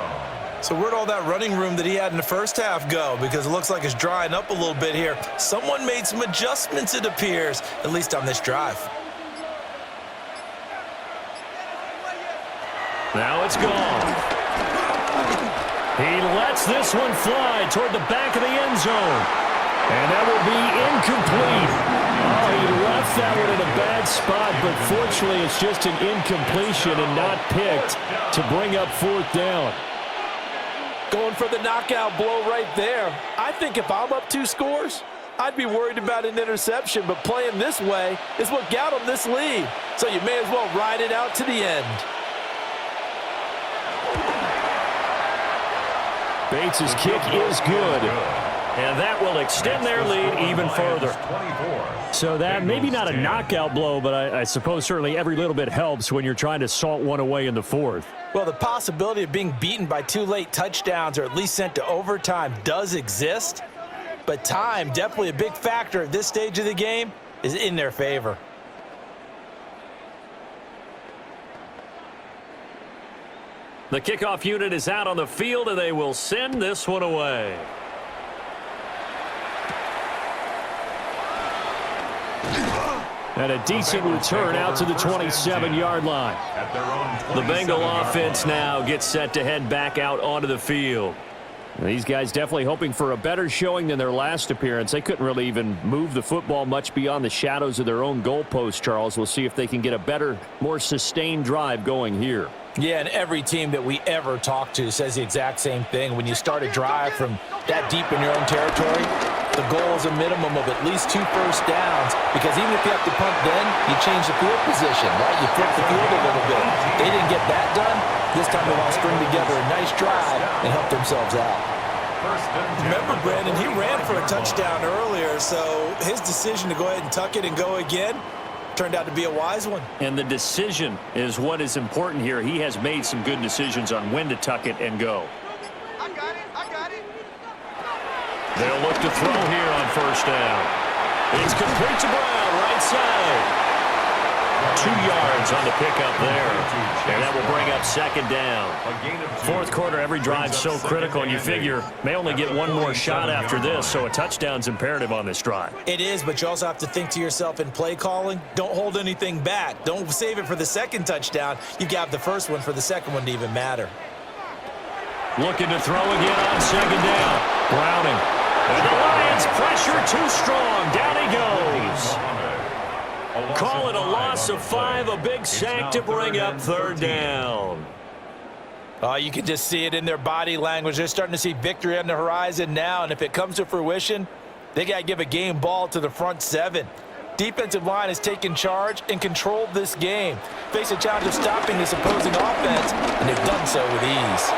So where'd all that running room that he had in the first half go? Because it looks like it's drying up a little bit here. Someone made some adjustments, it appears, at least on this drive. Now it's gone. He lets this one fly toward the back of the end zone. And that will be incomplete. Oh, he left that one in a bad spot, but fortunately it's just an incompletion and not picked to bring up fourth down. Going for the knockout blow right there. I think if I'm up 2 scores, I'd be worried about an interception, but playing this way is what got him this lead. So you may as well ride it out to the end. Bates' kick is good. And that will extend their lead even further. So that, maybe not a knockout blow, but I suppose certainly every little bit helps when you're trying to salt one away in the fourth. Well, the possibility of being beaten by 2 late touchdowns or at least sent to overtime does exist. But time, definitely a big factor at this stage of the game, is in their favor. The kickoff unit is out on the field, and they will send this one away. And a decent return out to the 27-yard line. The Bengal offense now gets set to head back out onto the field. These guys definitely hoping for a better showing than their last appearance. They couldn't really even move the football much beyond the shadows of their own goalpost, Charles. We'll see if they can get a better, more sustained drive going here. Yeah, and every team that we ever talk to says the exact same thing. When you start a drive from that deep in your own territory, the goal is a minimum of at least 2 first downs, because even if you have to punt then, you change the field position, right? You flip the field a little bit. They didn't get that done. This time they want to string together a nice drive and help themselves out. Remember, Brandon, he ran for a touchdown earlier, so his decision to go ahead and tuck it and go again turned out to be a wise one. And the decision is what is important here. He has made some good decisions on when to tuck it and go. I got it. They'll look to throw here on first down. It's complete to Brown, right side. 2 yards on the pickup there. And that will bring up second down. Fourth quarter, every drive's so critical, and you figure may only get one more shot after this, so a touchdown's imperative on this drive. It is, but you also have to think to yourself in play calling, don't hold anything back. Don't save it for the second touchdown. You got the first one for the second one to even matter. Looking to throw again on second down. Browning. And the Lions pressure too strong. Down he goes. Call it a loss of 5, a big sack to bring up third down. You can just see it in their body language. They're starting to see victory on the horizon now, and if it comes to fruition, they got to give a game ball to the front 7. Defensive line has taken charge and controlled this game. Face a challenge of stopping this opposing offense, and they've done so with ease.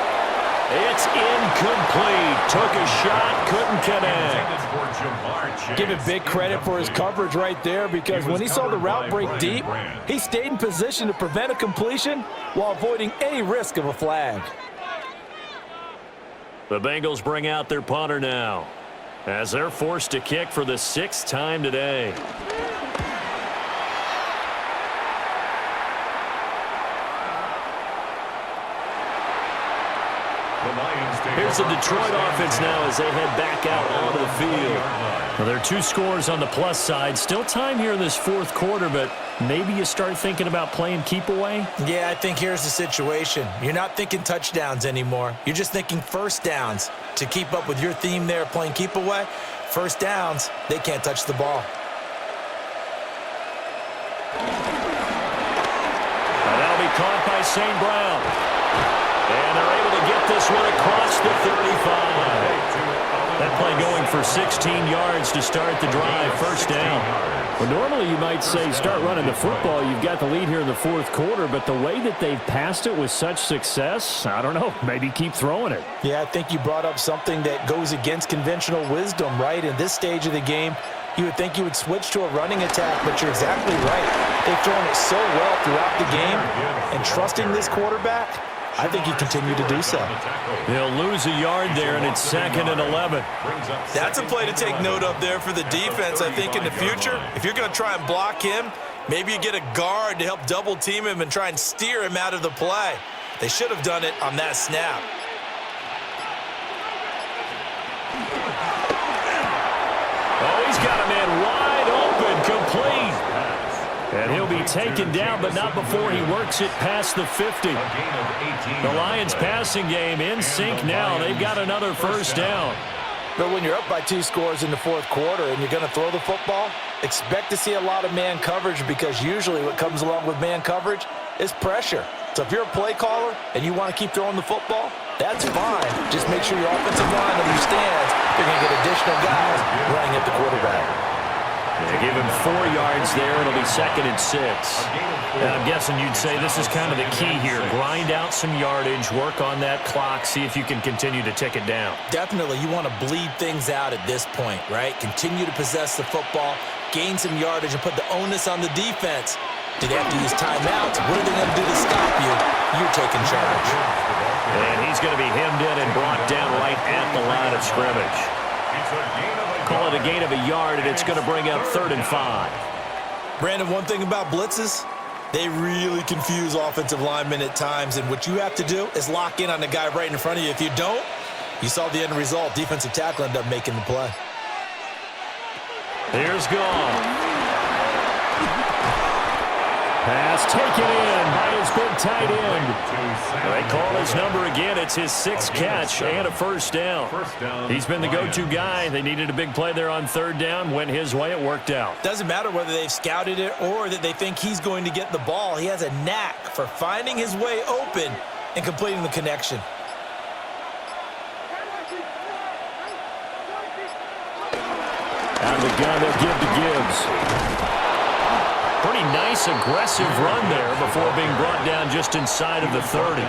It's incomplete. Took a shot, couldn't connect. Give him big credit for his coverage right there, because when he saw the route break deep, he stayed in position to prevent a completion while avoiding any risk of a flag. The Bengals bring out their punter now, as they're forced to kick for the 6th time today. Here's the Detroit offense now as they head back out onto the field. Well, there are 2 scores on the plus side. Still time here in this fourth quarter, but maybe you start thinking about playing keep away? Yeah, I think here's the situation. You're not thinking touchdowns anymore. You're just thinking first downs. To keep up with your theme there, playing keep away, first downs, they can't touch the ball. And that'll be caught by St. Brown. And they're able to get this one across the 35. That play going for 16 yards to start the drive. First down. Well, normally you might say start running the football. You've got the lead here in the fourth quarter, but the way that they've passed it with such success, I don't know, maybe keep throwing it. Yeah, I think you brought up something that goes against conventional wisdom, right? In this stage of the game, you would think you would switch to a running attack, but you're exactly right. They've thrown it so well throughout the game, and trusting this quarterback, I think you continue to do so. They'll lose a yard there, and it's 2nd and 11. That's a play to take note of there for the defense, I think, in the future. If you're going to try and block him, maybe you get a guard to help double team him and try and steer him out of the play. They should have done it on that snap. Oh, he's got a man wide open, complete. And he'll be taken down, but not before he works it past the 50. The Lions passing game in sync now. They've got another first down. But when you're up by 2 scores in the fourth quarter and you're going to throw the football, expect to see a lot of man coverage, because usually what comes along with man coverage is pressure. So if you're a play caller and you want to keep throwing the football, that's fine. Just make sure your offensive line understands you're going to get additional guys running at the quarterback. They give him 4 yards there. It'll be 2nd and 6. And I'm guessing you'd say this is kind of the key here. Grind out some yardage, work on that clock, see if you can continue to tick it down. Definitely, you want to bleed things out at this point, right? Continue to possess the football, gain some yardage, and put the onus on the defense. Do they have to use timeouts? What are they going to do to stop you? You're taking charge. And he's going to be hemmed in and brought down right at the line of scrimmage. Call it a gain of a yard, and it's going to bring up 3rd and 5. Brandon, one thing about blitzes, they really confuse offensive linemen at times, and what you have to do is lock in on the guy right in front of you. If you don't, you saw the end result. Defensive tackle ended up making the play. Here's Goff. Pass taken in by his big tight end. They call his number again. It's his 6th catch and a first down. He's been the go-to guy. They needed a big play there on 3rd down. Went his way. It worked out. Doesn't matter whether they've scouted it or that they think he's going to get the ball. He has a knack for finding his way open and completing the connection. Out of the gun, they'll give to Gibbs. Pretty nice, aggressive run there before being brought down just inside of the 30.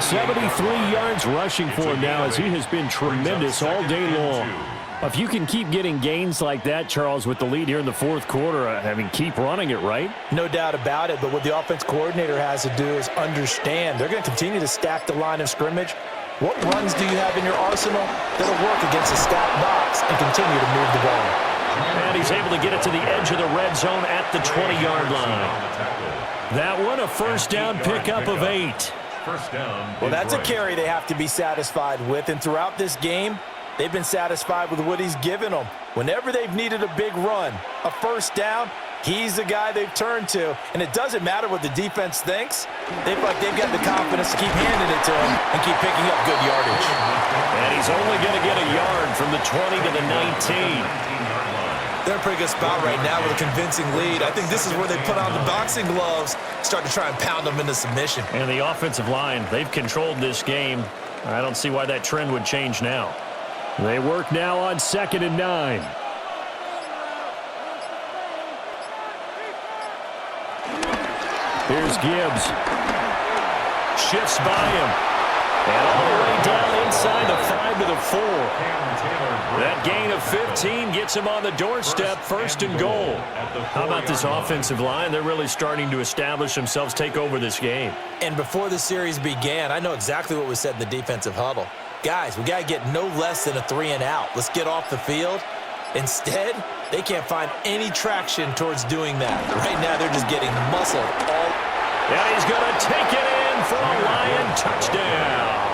73 yards rushing for him now, as he has been tremendous all day long. If you can keep getting gains like that, Charles, with the lead here in the fourth quarter, I mean, keep running it, right? No doubt about it, but what the offense coordinator has to do is understand they're going to continue to stack the line of scrimmage. What runs do you have in your arsenal that'll work against a stacked box and continue to move the ball? And he's able to get it to the edge of the red zone at the 20-yard line. That one, a first down pickup of 8. First down. Well, that's a carry they have to be satisfied with. And throughout this game, they've been satisfied with what he's given them. Whenever they've needed a big run, a first down, he's the guy they've turned to. And it doesn't matter what the defense thinks. They feel like they've got the confidence to keep handing it to him and keep picking up good yardage. And he's only going to get a yard from the 20 to the 19. They're in a pretty good spot right now with a convincing lead. I think this is where they put on the boxing gloves, start to try and pound them into submission. And the offensive line, they've controlled this game. I don't see why that trend would change now. They work now on 2nd and 9. Here's Gibbs. Shifts by him. And all the way down inside the 5 to the 4. That gain of 15 gets him on the doorstep, 1st and goal. How about this offensive line? They're really starting to establish themselves, take over this game. And before the series began, I know exactly what was said in the defensive huddle. Guys, we got to get no less than a 3 and out. Let's get off the field. Instead, they can't find any traction towards doing that. Right now, they're just getting muscled all. And he's going to take it in for a Lion touchdown.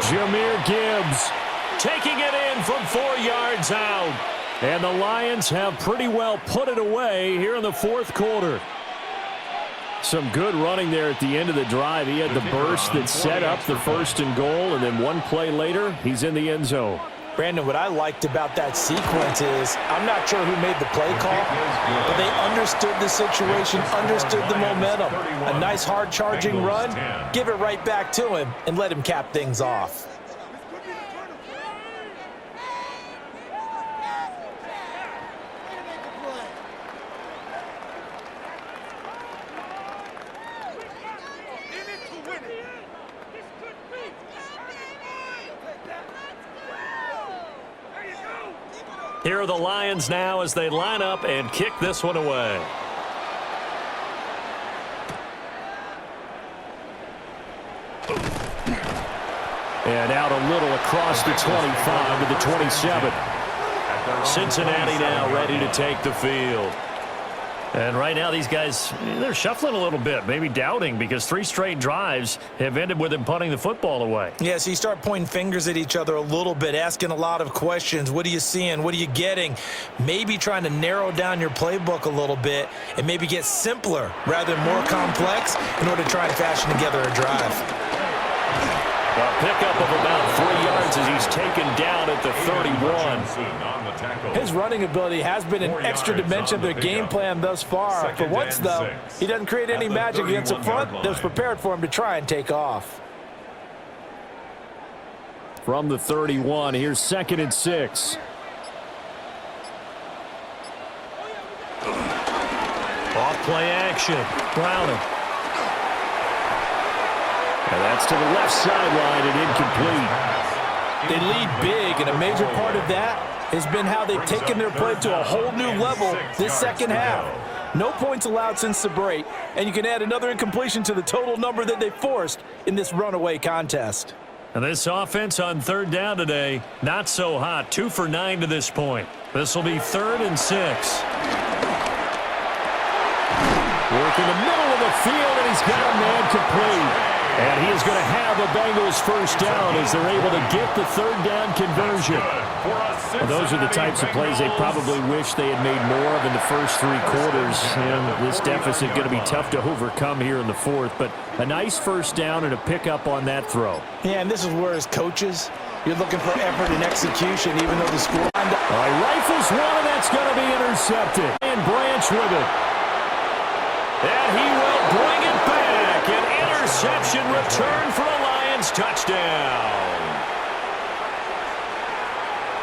Jahmyr Gibbs Taking it in from 4 yards out. And the Lions have pretty well put it away here in the 4th quarter. Some good running there at the end of the drive. He had the burst that set up the 1st and goal, and then one play later, he's in the end zone. Brandon, what I liked about that sequence is I'm not sure who made the play call, but they understood the situation, understood the momentum. A nice hard-charging run, give it right back to him, and let him cap things off. Here are the Lions now as they line up and kick this one away. And out a little across the 25 to the 27. Cincinnati now ready to take the field. And right now these guys, they're shuffling a little bit, maybe doubting, because 3 straight drives have ended with them punting the football away. Yeah, so you start pointing fingers at each other a little bit, asking a lot of questions. What are you seeing? What are you getting? Maybe trying to narrow down your playbook a little bit and maybe get simpler rather than more complex in order to try and fashion together a drive. A pickup of about 3 yards as he's taken down at the 31. His running ability has been an extra dimension of their game plan thus far. For once, though, he doesn't create any magic against the front that's prepared for him to try and take off. From the 31, here's 2nd and 6. Off play action. Browning. And that's to the left sideline and incomplete. They lead big, and a major part of that has been how they've taken their play to a whole new level this second half. No points allowed since the break, and you can add another incompletion to the total number that they forced in this runaway contest. And this offense on 3rd down today, not so hot. 2 for 9 to this point. This will be 3rd and 6. Work in the middle of the field, and he's got a man complete. And he is going to have a Bengals first down as they're able to get the 3rd down conversion. Well, those are the types of plays they probably wish they had made more of in the first 3 quarters. And this deficit going to be tough to overcome here in the 4th. But a nice first down and a pickup on that throw. Yeah, and this is where, as coaches, you're looking for effort and execution, even though the score... All right, rifles one, and that's going to be intercepted. And Branch with it. And he will bring it back. An interception return for a Lions touchdown.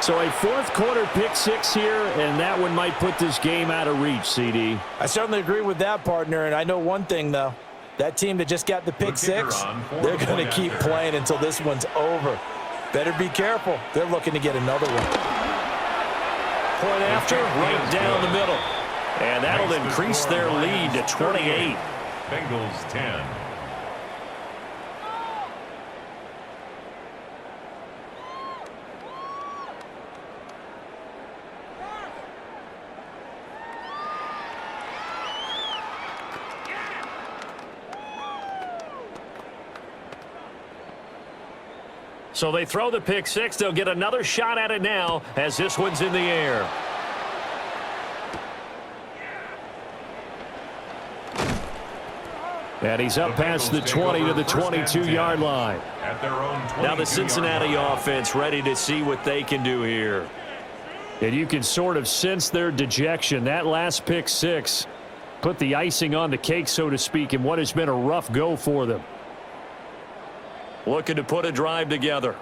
So a 4th quarter pick 6 here, and that one might put this game out of reach, CD. I certainly agree with that, partner, and I know one thing, though. That team that just got the pick 6, they're going to keep playing until this one's over. Better be careful. They're looking to get another one. Point after, right down the middle. And that'll increase their lead to 28. Bengals 10. So they throw the pick six. They'll get another shot at it now as this one's in the air. And he's up past the 20 to the 22-yard line. Now the Cincinnati offense ready to see what they can do here. And you can sort of sense their dejection. That last pick six put the icing on the cake, so to speak, in what has been a rough go for them. Looking to put a drive together.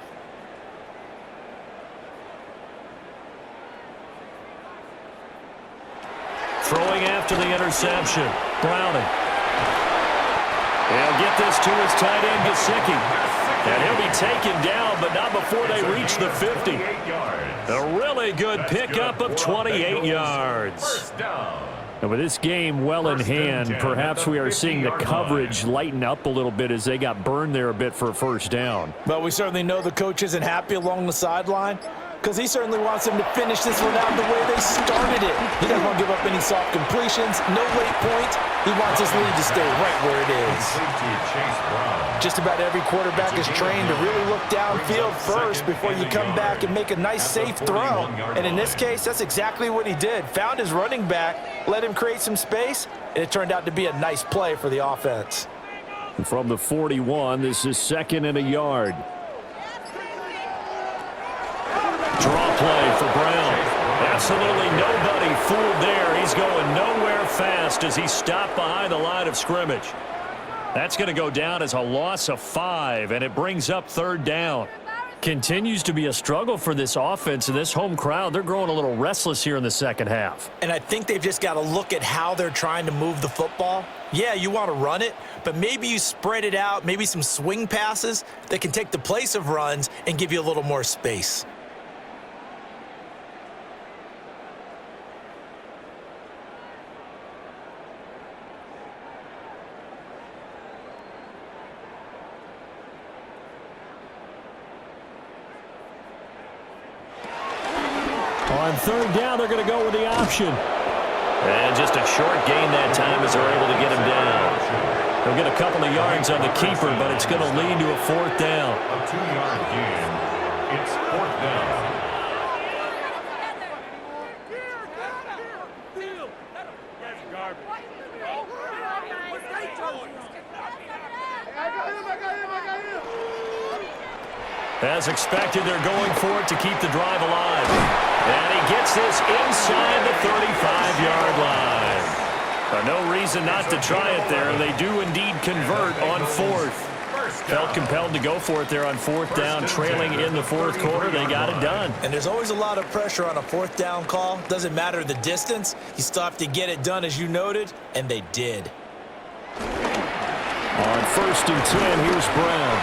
Throwing after the interception. Browning. He'll get this to his tight end, Gesicki. And he'll be taken down, but not before they reach the 50. A really good pickup of 28 yards. And with this game well in hand, perhaps we are seeing the coverage lighten up a little bit as they got burned there a bit for a first down. But we certainly know the coach isn't happy along the sideline, because he certainly wants them to finish this one out the way they started it. He doesn't want to give up any soft completions, no late points. He wants his lead to stay right where it is. Just about every quarterback is trained to really look downfield first before you come back and make a nice, safe throw. And in this case, that's exactly what he did. Found his running back, let him create some space, and it turned out to be a nice play for the offense. From the 41, this is 2nd and a yard. Draw play for Brown. Absolutely nobody fooled there. He's going nowhere fast as he stopped behind the line of scrimmage. That's going to go down as a loss of 5, and it brings up 3rd down. Continues to be a struggle for this offense and this home crowd. They're growing a little restless here in the second half. And I think they've just got to look at how they're trying to move the football. Yeah, you want to run it, but maybe you spread it out, maybe some swing passes that can take the place of runs and give you a little more space. On 3rd down, they're going to go with the option. And just a short gain that time as they're able to get him down. They'll get a couple of yards on the keeper, but it's going to lead to a 4th down. A 2-yard gain. It's 4th down. As expected, they're going for it to keep the drive alive. And he gets this inside the 35-yard line. No reason not to try it there, and they do indeed convert on 4th. Felt compelled to go for it there on 4th down, trailing in the 4th quarter. They got it done. And there's always a lot of pressure on a 4th down call. Doesn't matter the distance. You still have to get it done, as you noted, and they did. On 1st and 10, here's Brown.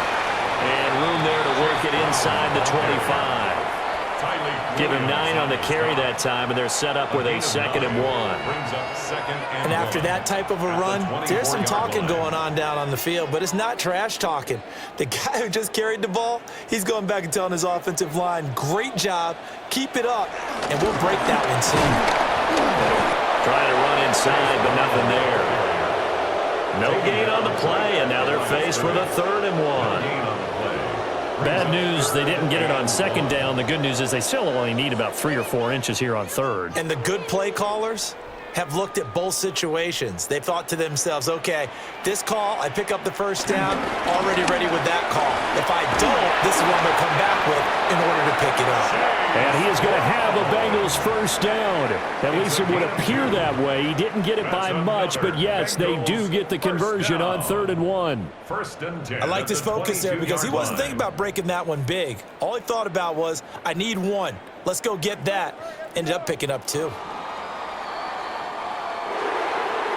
And room there to work it inside the 25. Give him 9 on the carry that time, and they're set up with a 2nd and 1. And after that type of a run, there's some talking going on down on the field, but it's not trash talking. The guy who just carried the ball, he's going back and telling his offensive line, great job, keep it up, and we'll break that one soon. Trying to run inside, but nothing there. No gain on the play, and now they're faced with a 3rd and 1. Bad news, they didn't get it on 2nd down. The good news is they still only need about 3 or 4 inches here on 3rd. And the good play callers have looked at both situations. They've thought to themselves, okay, this call, I pick up the 1st down, already ready with that call. If I don't, this is what I'm going to come back with in order to pick it up. And he is going to have a Bengals 1st down. At least it would appear that way. He didn't get it by much, but yes, they do get the conversion on 3rd and 1. I like his focus there because he wasn't thinking about breaking that one big. All he thought about was, I need 1. Let's go get that. Ended up picking up 2.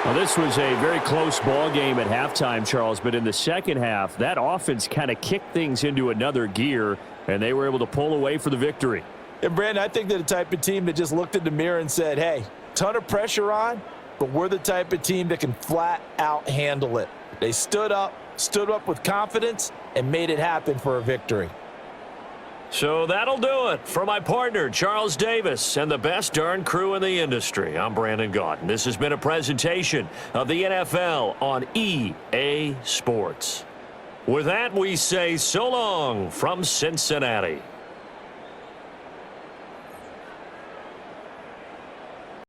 Well, this was a very close ball game at halftime, Charles, but in the second half, that offense kind of kicked things into another gear, and they were able to pull away for the victory. And, Brandon, I think they're the type of team that just looked in the mirror and said, hey, ton of pressure on, but we're the type of team that can flat out handle it. They stood up with confidence, and made it happen for a victory. So that'll do it for my partner, Charles Davis, and the best darn crew in the industry. I'm Brandon Gaudin. This has been a presentation of the NFL on EA Sports. With that, we say so long from Cincinnati.